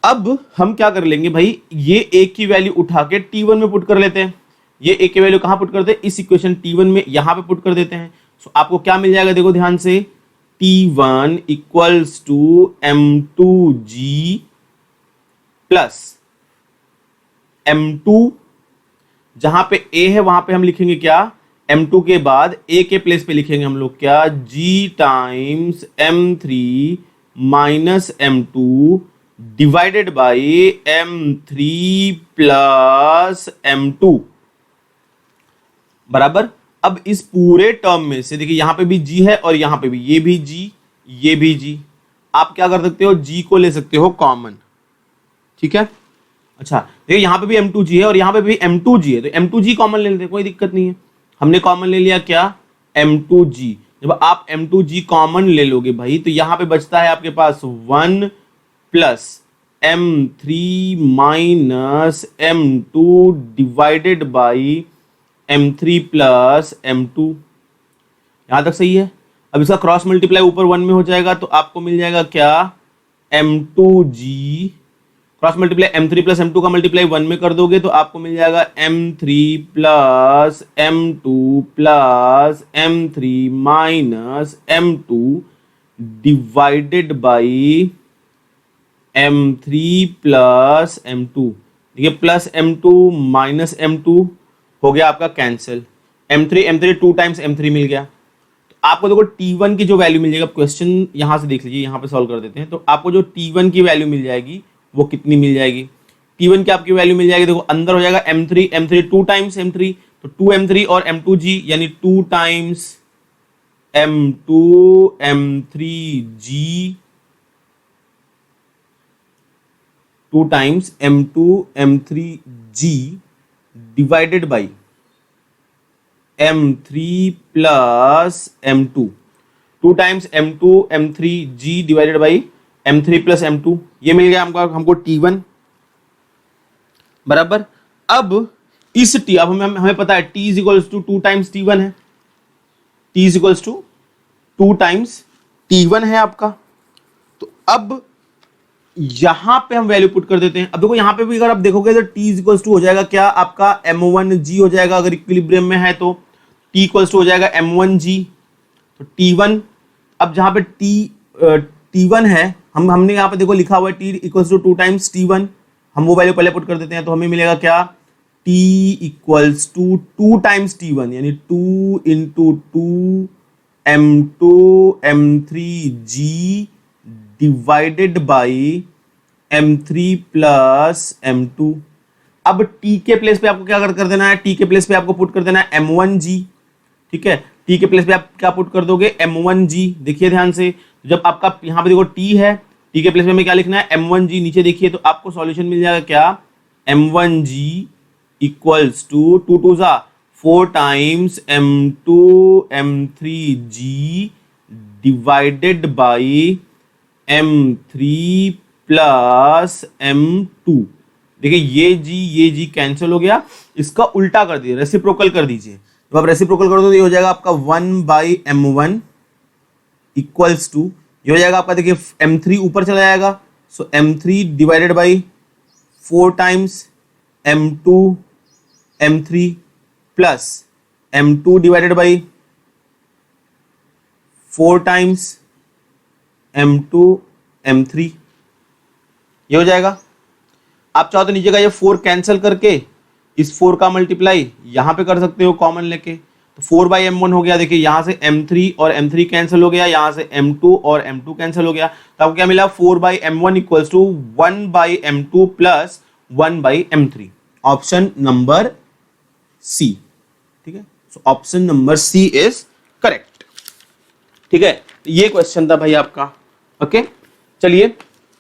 अब हम क्या कर लेंगे भाई, ये A की वैल्यू उठा के T1 में पुट कर लेते हैं। ये A की वैल्यू कहां पुट करते हैं, इस इक्वेशन T1 में यहां पे पुट कर देते हैं। सो आपको क्या मिल जाएगा, देखो ध्यान से, T1 equals to M2G plus M2, जहां पे A है वहां पे हम लिखेंगे क्या, M2 के बाद A के प्लेस पे लिखेंगे हम लोग क्या, G times M3 minus M2 divided by M3 plus M2 बराबर। अब इस पूरे टर्म में से देखिए यहां पे भी G है और यहां पे भी, ये भी G, ये भी G, आप क्या कर सकते हो, G को ले सकते हो कॉमन, ठीक है। अच्छा देखिए यहां पे भी M2G है और यहां पे भी M2G है, तो M2G कॉमन ले लेते हैं, कोई दिक्कत नहीं है। हमने कॉमन ले लिया क्या, M2G। जब आप M2G कॉमन ले लोगे भाई तो यहां पे बचता है आपके पास 1 plus M3 minus M2 divided by M3 plus M2। यहां तक सही है। अब इसका क्रॉस मल्टीप्लाई ऊपर 1 में हो जाएगा तो आपको मिल जाएगा क्या, M2G cross multiply M3 plus M2 का मल्टीप्लाई 1 में कर दोगे तो आपको मिल जाएगा M3 plus M2 plus M3 minus M2 divided by M3 plus M2। देखिए प्लस M2 माइनस M2 हो गया आपका कैंसिल, M3 2 टाइम्स M3 मिल गया। तो आपको देखो T1 की जो वैल्यू मिल जाएगा, क्वेश्चन यहां से देख लीजिए, यहां पे सॉल्व कर देते हैं। तो आपको जो T1 की वैल्यू मिल जाएगी वो कितनी मिल जाएगी, T1 की आपकी वैल्यू मिल जाएगी, देखो अंदर हो जाएगा M3 2 टाइम्स M3, तो 2M3 और M2G यानी 2 times M2 M3G, 2 times M2 M3G divided by M3 plus M2, 2 times M2 M3G divided by M3 plus M2, ये मिल गया हमको T1 बराबर। अब इस T, अब हमें पता है T is equals to 2 times T1 है, T is equals to 2 times T1 है आपका। तो अब यहां पे हम वैल्यू पुट कर देते हैं। अब देखो यहां पे भी अगर आप देखोगे तो T इज इक्वल्स टू हो जाएगा क्या, आपका M1G हो जाएगा, अगर इक्विलिब्रियम में है तो T इक्वल्स टू हो जाएगा M1G, तो T1। अब जहां पे T1 है, हमने यहाँ पे देखो लिखा हुआ है T equals to 2 times T1, हम वो वैल्यू पहले पुट कर देते हैं तो हमें मिलेगा क्या, T equals to 2 times T1 यानी 2 into 2 M2 M3G divided by M3 plus M2। अब T के प्लेस पे आपको क्या कर देना है, T के प्लेस पे आपको पुट कर देना है M1G, ठीक है। T के प्लेस पे आप क्या पुट कर दोगे, M1G। देखिए ध्यान से, जब आपका यहाँ पे देखो T है, T के प्लेस पे हमें क्या लिखना है, M1G। नीचे देखिए तो आपको सॉल्यूशन मिल जाएगा क्या, M1G इक्वल्स टू 2 2 जा 4 times M2 M3G divided by M3 plus M2। देखिए ये जी कैंसिल हो गया, इसका उल्टा कर दिए, रेसिप्रोकल कर दीजिए। तो आप रेसिप्रोकल कर दो तो ये हो जाएगा आपका 1 बाई M1 इक्वल्स टू, ये हो जाएगा आपका, देखिए M3 ऊपर चला जाएगा, सो M3 divided by 4 times M2 M3 plus M2 divided by 4 times M2 M3, ये हो जाएगा। आप चाहो तो नीचे का ये 4 कैंसिल करके इस 4 का मल्टीप्लाई यहां पे कर सकते हो कॉमन लेके, तो 4 बाई M1 हो गया। देखिए यहां से M3 और M3 कैंसिल हो गया, यहां से M2 और M2 कैंसिल हो गया, तो आपको क्या मिला, 4 by M1 equals to 1 by M2 plus 1 by M3। Option number C, ठीक है। So option number C is correct, ठीक है। ये क्वेश्चन था भाई आपका, ओके। चलिए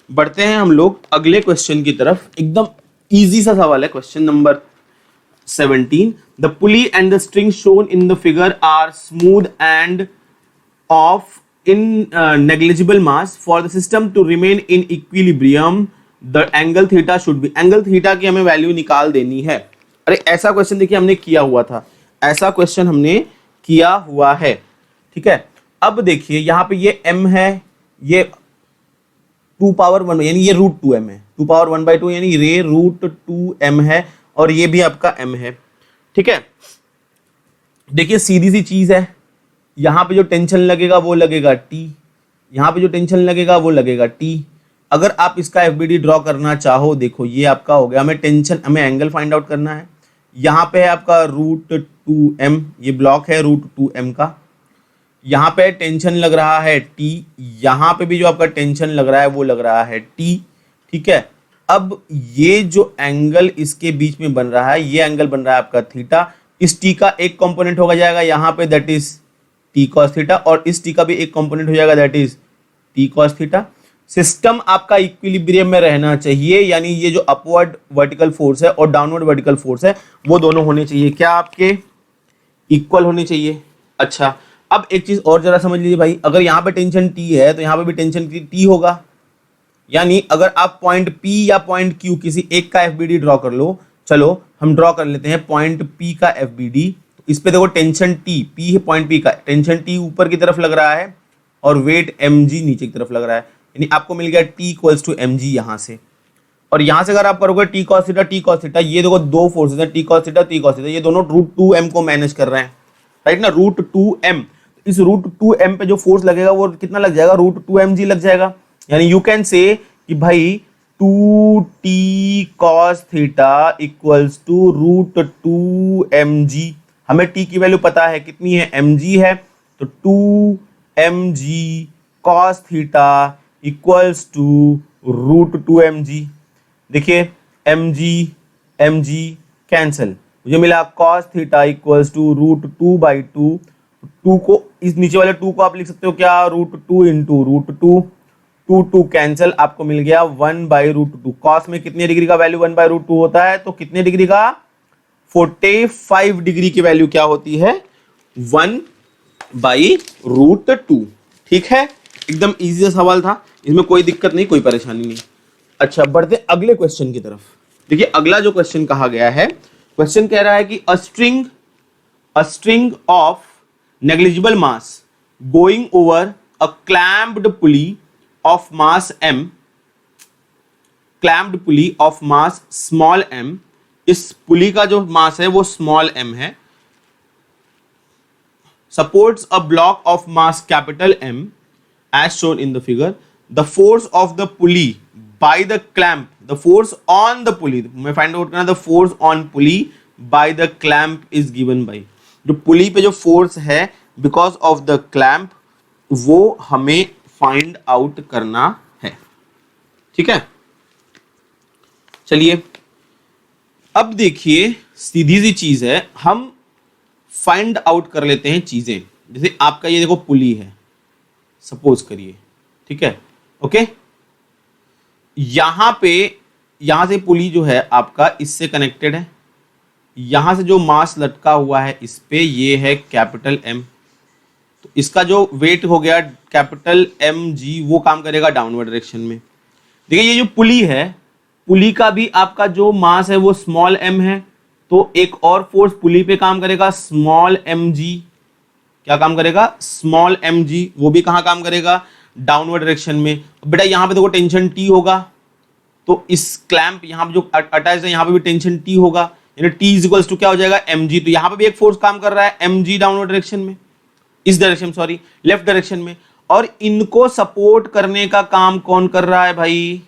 बढ़ते हैं हम लोग अगले क्वेश्चन की तरफ। एकदम इजी सा सवाल है, question number 17. The pulley and the string shown in the figure are smooth and of negligible mass. For the system to remain in equilibrium, the angle theta should be. Angle theta की हमें वैल्यू निकाल देनी है। अरे ऐसा क्वेश्चन देखिए हमने किया हुआ था, ऐसा क्वेश्चन हमने किया हुआ है, ठीक है। अब देखिए यहाँ पे ये m है, ये 2 पावर 1 यानी ये रूट 2m है, 2 पावर 1/2 यानी ये रूट 2m है, और ये भी आपका m है, ठीक है। देखिए सीधी सी चीज है, यहां पे जो टेंशन लगेगा वो लगेगा T, यहां पे जो टेंशन लगेगा वो लगेगा T। अगर आप इसका एफबीडी ड्रॉ करना चाहो, देखो ये आपका हो गया, हमें टेंशन, हमें एंगल फाइंड आउट करना है। यहाँ पे है आपका √2m, ये ब्लॉक है √2m का। यहाँ पे टेंशन लग रहा है T, यहाँ पे भी जो आपका टेंशन लग रहा है वो लग रहा है T, ठीक है। अब ये जो एंगल इसके बीच में बन रहा है, ये एंगल बन रहा है आपका थीटा। इस T का एक कंपोनेंट होगा जाएगा यहाँ पे, that is T cos theta, और इस T का भी एक कंपोनेंट हो जाएगा, that is T cos theta. System आपका इक्विलिब्रियम में रहना चाहिए, यानी ये जो अपवर्ड वर्टिकल फोर्स है और डाउनवर्ड वर्टिकल फोर्स है वो दोनों होने चाहिए क्या आपके, इक्वल होने चाहिए। अच्छा, अब एक चीज और जरा समझ लीजिए भाई, अगर यहाँ पे टेंशन T है तो यहाँ पे भी टेंशन T होगा, यानी अगर आप पॉइंट P या पॉइंट Q किसी एक का एफबीडी ड्रॉ कर लो, चलो हम ड्रॉ कर लेते हैं पॉइंट P का एफबीडी। तो इस पे देखो टेंशन T, P है पॉइंट P का, टेंशन T ऊपर की तरफ लग रहा है और वेट mg नीचे की तरफ लग रहा है, यानी आपको मिल गया T इक्वल्स टू mg यहाँ से। और यहाँ से अगर आप करोगे T cos थीटा, ये देखो दो फोर्सेस हैं T cos थीटा, ये दोनों √2m को मैनेज कर रहे हैं, राइट ना, √2m। इस √2m पे जो फोर्स लगेगा वो कितना लग जाएगा, √2mg लग जाएगा। यानी यू कैन से कि भाई 2t cos theta equals to √2mg। हमें t की वैल्यू पता है कितनी है, mg है, तो 2mg cos theta equals to √2mg। देखिए mg कैंसिल, मुझे मिला cos थीटा इक्वल्स टू √2/2। 2 को, इस नीचे वाले 2 को आप लिख सकते हो क्या, √2 इंटू √2, 2 कैंसिल, आपको मिल गया 1/√2। cos में कितने डिग्री का वैल्यू 1/√2 होता है, तो कितने डिग्री का, 45 डिग्री की वैल्यू क्या होती है, 1/√2। ठीक है, एकदम इजी सवाल था, इसमें कोई दिक्कत नहीं, कोई परेशानी नहीं। अच्छा, बढ़ते अगले क्वेश्चन की तरफ। देखिए अगला जो क्वेश्चन कहा गया है, क्वेश्चन कह रहा है कि a string of negligible mass going over a clamped pulley of mass m, clamped pulley of mass small m, इस पुली का जो मास है वो स्मॉल m है, supports a block of mass capital M as shown in the figure. The force of the pulley by the clamp, the force on the pulley, मैं find out करना, the force on pulley by the clamp is given by, जो पुली पे जो फोर्स है because of the clamp वो हमें फाइंड आउट करना है। ठीक है, चलिए अब देखिए सीधी सी चीज है, हम फाइंड आउट कर लेते हैं चीजें। जैसे आपका ये देखो पुली है, सपोज करिए, ठीक है, ओके, यहां पे, यहां से पुली जो है आपका इससे कनेक्टेड है, यहां से जो मास लटका हुआ है इस पे, ये है कैपिटल M, तो इसका जो वेट हो गया कैपिटल mg, वो काम करेगा डाउनवर्ड डायरेक्शन में। देखिए ये जो पुली है, पुली का भी आपका जो मास है वो स्मॉल m है, तो एक और फोर्स पुली पे काम करेगा, स्मॉल mg, क्या काम करेगा, स्मॉल mg, वो भी कहाँ काम करेगा, डाउनवर्ड डायरेक्शन में। बेटा यहाँ पे देखो टेंशन T होगा, तो इस क्लैंप यहाँ पे जो अटैच है यहाँ पे भी टेंशन T होगा, यानी T इज इक्वल्स टू क्या हो जाएगा, mg। तो यहाँ पे भी एक फोर्स काम कर रहा है mg डाउनवर्ड डायरेक्शन में, इस डायरेक्शन, सॉरी लेफ्ट डायरेक्शन में। और इनको सपोर्ट करने का काम कौन कर रहा है भाई,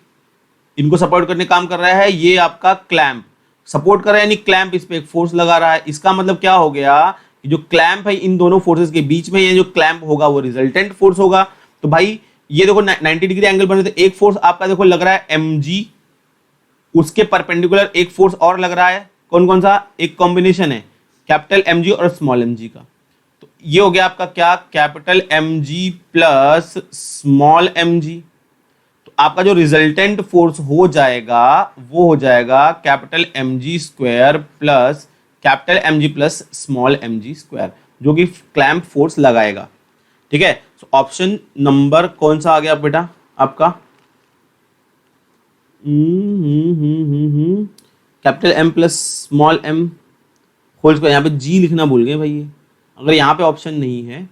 इनको सपोर्ट करने का काम कर रहा है ये आपका क्लैंप, सपोर्ट कर रहा है, यानी क्लैंप इस पे एक फोर्स लगा रहा है। इसका मतलब क्या हो गया कि जो क्लैंप है इन दोनों फोर्सेस के बीच में, ये जो क्लैंप होगा वो रिजल्टेंट फोर्स होगा। तो भाई ये देखो 90 डिग्री एंगल बन रहे थे, एक फोर्स आपका देखो लग रहा है mg, उसके परपेंडिकुलर एक फोर्स और लग रहा है, कौन कौन सा, एक कॉम्बिनेशन है कैपिटल mg और स्मॉल mg का। तो ये हो गया आपका क्या, capital mg plus small mg। तो आपका जो रिजल्टेंट फोर्स हो जाएगा वो हो जाएगा capital mg square plus capital mg plus small mg square, जो कि क्लैंप फोर्स लगाएगा। ठीक है, तो ऑप्शन नंबर कौन सा आ गया बेटा आपका, capital m plus small m whole square. यहाँ पे g लिखना भूल गए भाई, ये अगर यहाँ पे ऑप्शन नहीं है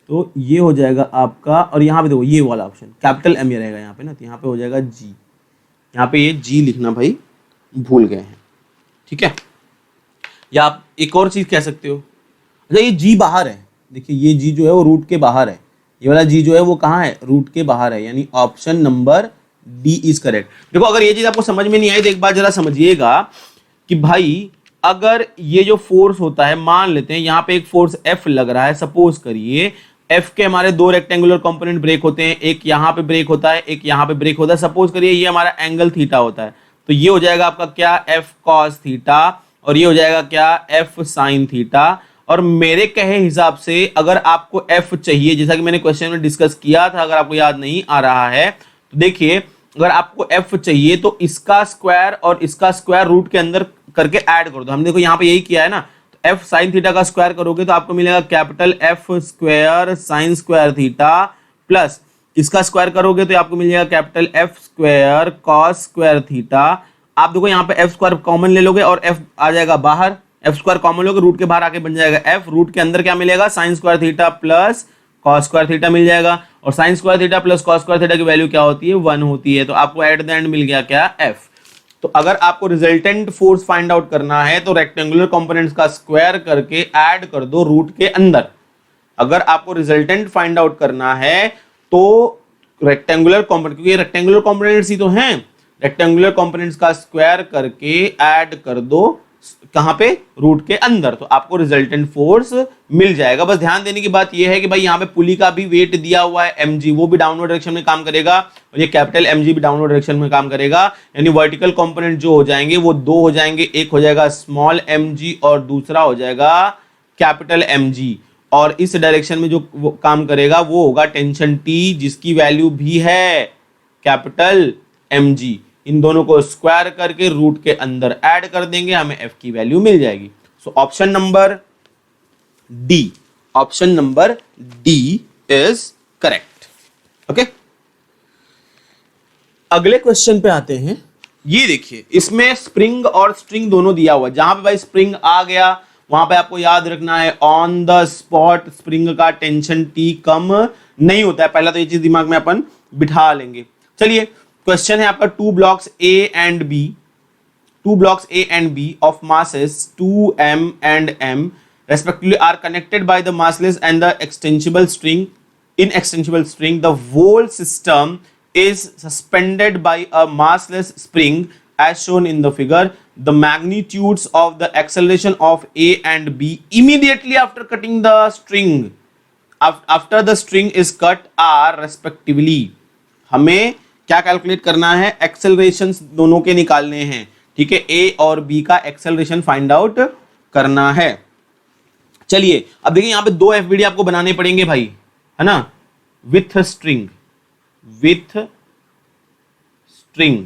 तो ये हो जाएगा आपका, और यहाँ पे देखो ये वाला ऑप्शन कैपिटल m ये रहेगा यहाँ पे ना, तो यहाँ पे हो जाएगा g, यहाँ पे ये g लिखना भाई भूल गए हैं। ठीक है, या आप एक और चीज कह सकते हो, अच्छा ये g बाहर है, देखिए ये g जो है वो रूट के बाहर है, ये वाला g जो है वो कहाँ है, रूट के बाहर है, यानी option number D is correct. देखो अगर ये चीज आपको समझ में नहीं आई तो एक बार जरा समझिएगा कि भाई अगर ये जो फोर्स होता है, मान लेते हैं यहां पे एक फोर्स F लग रहा है, सपोज करिए F के हमारे दो रेक्टेंगुलर कंपोनेंट ब्रेक होते हैं, एक यहां पे ब्रेक होता है, एक यहां पे ब्रेक होता है। सपोज करिए ये हमारा एंगल थीटा होता है, तो ये हो जाएगा आपका क्या, F cos थीटा, और ये हो जाएगा क्या, F sin थीटा। और मेरे कहे हिसाब से अगर आपको F चाहिए, जैसा कि मैंने क्वेश्चन में डिस्कस किया था, अगर आपको याद नहीं आ रहा है तो देखिए, अगर आपको F चाहिए तो इसका स्क्वायर और इसका स्क्वायर रूट के अंदर करके ऐड कर दो। हमने देखो यहाँ पे यही किया है ना, तो F sin थीटा का स्क्वायर करोगे तो आपको मिलेगा capital F square sin square theta, plus इसका स्क्वायर करोगे तो आपको मिल जाएगा capital F square cos square theta. आप देखो यहाँ पे F स्क्वायर कॉमन ले लोगे और F आ जाएगा बाहर, F स्क्वायर कॉमन लोगे, रूट के बाहर आके बन जाएगा F, रूट के अंदर क्या मिलेगा, sin square theta plus cos square theta मिल जाएगा, और sin square theta plus cos square theta की वैल्यू क्या होती है, 1 होती है। तो आपको एट द एंड मिल गया क्या, F। तो अगर आपको रिजल्टेंट फोर्स फाइंड आउट करना है तो रेक्टेंगुलर कंपोनेंट्स का स्क्वायर करके ऐड कर दो रूट के अंदर। अगर आपको रिजल्टेंट फाइंड आउट करना है तो रेक्टेंगुलर कंपोनेंट, क्योंकि रेक्टेंगुलर कंपोनेंट्स ही तो हैं, रेक्टेंगुलर कंपोनेंट्स का स्क्वायर करके ऐड कर दो कहां पे, रूट के अंदर, तो आपको रिजल्टेंट फोर्स मिल जाएगा। बस ध्यान देने की बात यह है कि भाई यहाँ पे पुली का भी वेट दिया हुआ है mg, वो भी डाउनवर्ड डायरेक्शन में काम करेगा, और ये कैपिटल mg भी डाउनवर्ड डायरेक्शन में काम करेगा। यानी वर्टिकल कंपोनेंट जो हो जाएंगे वो दो हो जाएंगे, एक हो जाएगा स्मॉल mg और दूसरा हो जाएगा कैपिटल mg, और इस डायरेक्शन में जो वो काम करेगा वो होगा टेंशन T, जिसकी वैल्यू भी है कैपिटल mg। इन दोनों को स्क्वायर करके रूट के अंदर ऐड कर देंगे, हमें F की वैल्यू मिल जाएगी। सो option number D, option number D is correct. Okay, अगले क्वेश्चन पे आते हैं। ये देखिए, इसमें स्प्रिंग और स्ट्रिंग दोनों दिया हुआ है। जहां पे भाई स्प्रिंग आ गया वहां पे आपको याद रखना है ऑन द स्पॉट स्प्रिंग का टेंशन T कम नहीं होता है। पहला तो ये चीज दिमाग में अपन बिठा लेंगे। चलिए, क्वेश्चन है आपका, two blocks A and B, two blocks A and B of masses 2m and m respectively are connected by the massless and the extensible string. In extensible string, the whole system is suspended by a massless spring as shown in the figure. The magnitudes of the acceleration of A and B immediately after cutting the string, after the string is cut, are respectively. हमें क्या कैलकुलेट करना है, एक्सेलरेशन दोनों के निकालने हैं। ठीक है, ए और बी का एक्सेलरेशन फाइंड आउट करना है। चलिए अब देखिए, यहां पे दो एफबीडी आपको बनाने पड़ेंगे भाई, है ना, with string, with string.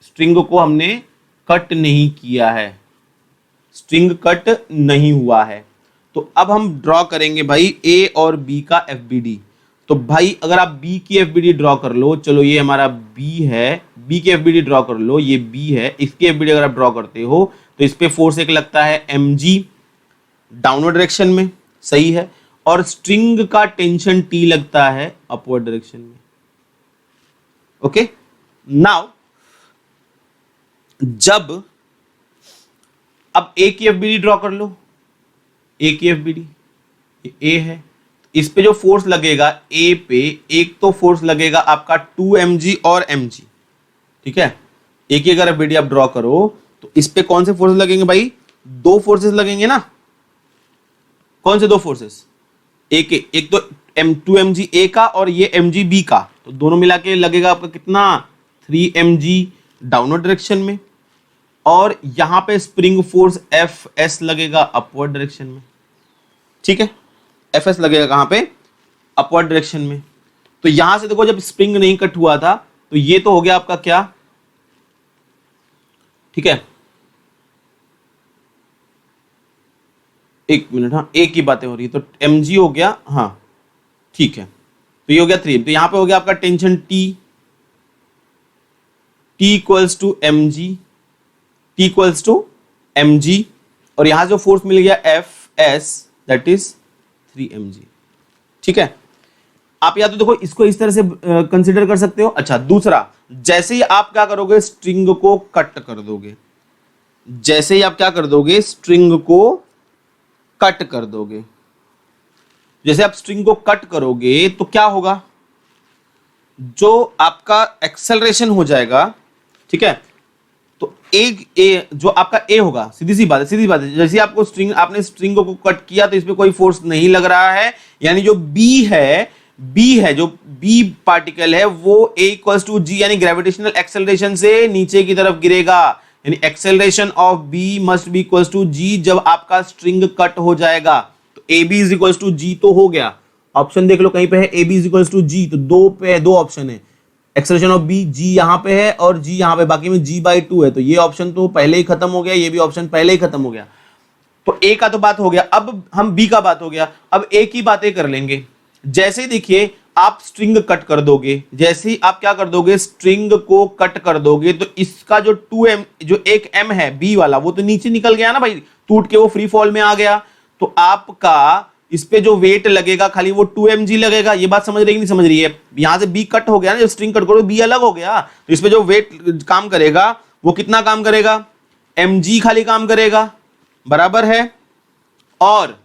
String को हमने कट नहीं किया है, स्ट्रिंग कट नहीं हुआ है। तो अब हम ड्रॉ करेंगे भाई ए और बी का एफबीडी। तो भाई अगर आप बी की एफबीडी ड्रॉ कर लो, चलो ये हमारा बी है, बी की एफबीडी ड्रॉ कर लो, ये बी है, इसकी एफबीडी अगर आप ड्रॉ करते हो तो इस पे फोर्स एक लगता है mg डाउनवर्ड डायरेक्शन में, सही है, और स्ट्रिंग का टेंशन T लगता है अपवर्ड डायरेक्शन में। ओके, नाउ जब अब ए की एफबीडी ड्रॉ कर लो, ए की एफबीडी, ए है, इस पे जो फोर्स लगेगा ए पे, एक तो फोर्स लगेगा आपका 2mg और mg। ठीक है, एक ही अगर एफबीडी आप ड्रॉ करो तो इस पे कौन से फोर्सेस लगेंगे भाई, दो फोर्सेस लगेंगे ना। कौन से दो फोर्सेस, एक तो 2mg ए का और ये mg बी का, तो दोनों मिला के लगेगा आपका कितना, 3mg डाउनवर्ड डायरेक्शन में, और यहां पे स्प्रिंग फोर्स Fs लगेगा अपवर्ड डायरेक्शन में। ठीक है, Fs लगेगा कहां पे, अपवर्ड डायरेक्शन में। तो यहां से देखो, जब स्प्रिंग नहीं कट हुआ था तो ये तो हो गया आपका क्या, ठीक है, एक मिनट, हाँ एक ही बातें हो रही है, तो mg हो गया, हाँ ठीक है, तो ये हो गया 3, तो यहां पे हो गया आपका tension T equals to mg, T equals to mg, और यहां जो फोर्स मिल गया Fs दैट इज 3mg। ठीक है, आप या तो देखो इसको इस तरह से कंसीडर कर सकते हो। अच्छा, दूसरा, जैसे ही आप क्या करोगे, स्ट्रिंग को कट कर दोगे, जैसे ही आप क्या कर दोगे, स्ट्रिंग को कट कर दोगे, जैसे आप स्ट्रिंग को कट करोगे तो क्या होगा, जो आपका एक्सेलरेशन हो जाएगा, ठीक है, तो एक ए जो आपका ए होगा, सीधी सी बात है, सीधी बात है, जैसे आपको स्ट्रिंग, आपने स्ट्रिंग को कट किया तो इसमें कोई फोर्स नहीं लग रहा है, यानी जो बी है जो बी पार्टिकल है वो ए इक्वल्स टू जी, यानी ग्रेविटेशनल एक्सेलरेशन से नीचे की तरफ गिरेगा, यानी acceleration of B must be equals to G जब आपका स्ट्रिंग कट हो जाएगा। तो A B is equals to G तो हो गया, ऑप्शन देख लो कहीं पे है A B is equals to G, तो दो पे दो ऑप्शन है, एक्सेलरेशन ऑफ बी जी यहां पे है और जी यहां पे, बाकी में जी बाई टू है, तो ये ऑप्शन तो पहले ही खत्म हो गया, ये भी ऑप्शन पहले ही खत्म हो गया। तो ए का तो बात हो गया, अब हम बी का बात हो गया, अब ए की बातें कर लेंगे। जैसे ही देखिए आप स्ट्रिंग कट कर दोगे, जैसे ही आप क्या कर दोगे, स्ट्रिंग को कट कर दोगे, तो इसका जो 2m जो एक m है बी वाला वो तो नीचे निकल गया ना भाई, टूट के वो फ्री फॉल में आ गया, तो आपका इस पे जो वेट लगेगा खाली वो 2mg लगेगा। ये बात समझ रही कि नहीं समझ रही है? यहां से बी कट हो गया ना, जब स्ट्रिंग कट करो बी अलग हो गया, तो इस पे जो वेट काम करेगा वो कितना काम करेगा, mg खाली काम करेगा, बराबर है। और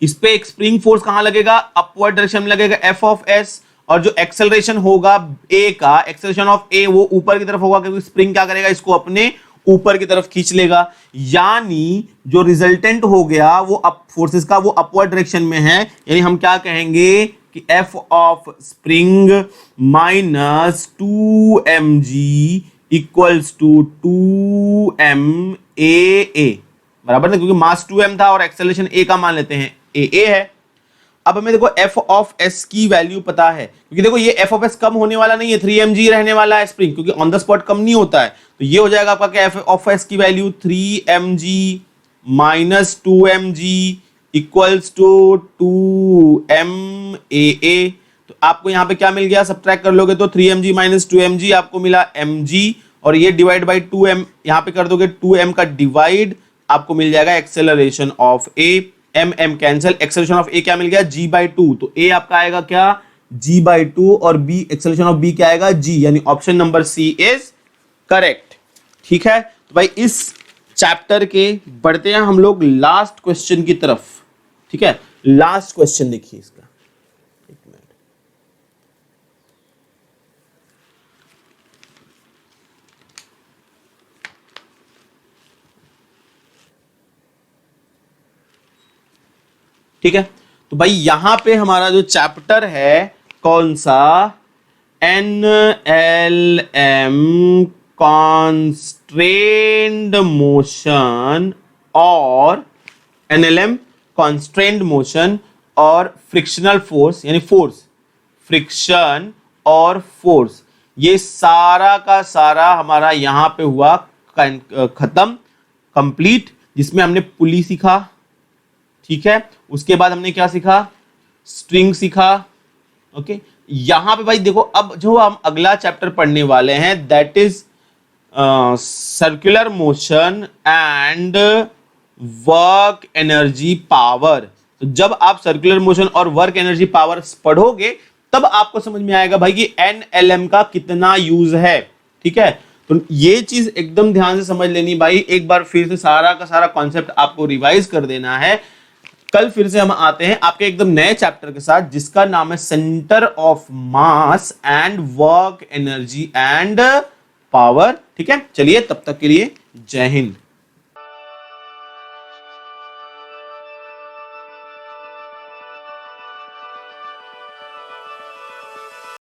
इस पे एक स्प्रिंग फोर्स कहां लगेगा, अपवर्ड डायरेक्शन में लगेगा, एफ ऑफ एस, और जो एक्सेलरेशन होगा ए का, एक्सेलरेशन ऑफ ए वो ऊपर की तरफ होगा, क्योंकि स्प्रिंग क्या करेगा, इसको अपने ऊपर की तरफ खींच लेगा, यानी जो रिजल्टेंट हो गया वो अप फोर्सेस का वो अपवर्ड डायरेक्शन में है, यानी हम क्या कहेंगे कि F of spring minus 2mg equals to 2m A, बराबर ना, क्योंकि मास 2m था और एक्सेलरेशन ए का मान लेते हैं ए है। अब हमें देखो एफ ऑफ एस की वैल्यू पता है, क्योंकि देखो ये एफ ऑफ एस कम होने वाला नहीं है, 3mg रहने वाला है स्प्रिंग, क्योंकि ऑन द स्पॉट कम नहीं होता है, तो ये हो जाएगा आपका क्या, एफ ऑफ एस की value 3mg minus 2mg equals to 2m A. तो आपको यहां पे क्या मिल गया, सब्ट्रैक्ट कर लोगे तो 3mg माइनस 2mg आपको मिला mg, और ये डिवाइड बाई 2m यहां पे कर दोगे, 2m का डिवाइड आपको मिल जाएगा acceleration of A, m cancel, acceleration of A क्या मिल गया, g बाई टू, तो ए आपका आएगा क्या, g बाई टू, और b एक्सेलरेशन ऑफ b क्या आएगा, g, यानी option number C is correct. ठीक है, तो भाई इस चैप्टर के बढ़ते हैं हम लोग लास्ट क्वेश्चन की तरफ। ठीक है, लास्ट क्वेश्चन देखिए इसका, एक मिनट, ठीक है। तो भाई यहां पे हमारा जो चैप्टर है कौन सा, NLM कॉन्स्ट्रेन्ड मोशन और NLM कॉन्स्ट्रेन्ड मोशन और फ्रिक्शनल फोर्स, यानी फोर्स, फ्रिक्शन और फोर्स, ये सारा का सारा हमारा यहां पे हुआ खत्म, कंप्लीट, जिसमें हमने पुली सीखा, ठीक है, उसके बाद हमने क्या सीखा, स्ट्रिंग सीखा। ओके, यहां पे भाई देखो अब जो हम अगला चैप्टर पढ़ने वाले हैं that is circular motion and work energy power. तो जब आप सर्कुलर मोशन और वर्क एनर्जी पावर पढ़ोगे तब आपको समझ में आएगा भाई कि NLM का कितना यूज है। ठीक है, तो ये चीज एकदम ध्यान से समझ लेनी भाई, एक बार फिर से सारा का सारा कॉन्सेप्ट आपको रिवाइज कर देना है। कल फिर से हम आते हैं आपके एकदम नए चैप्टर के साथ जिसका नाम है centre of mass and work energy and power. ठीक है, चलिए तब तक के लिए जय हिंद।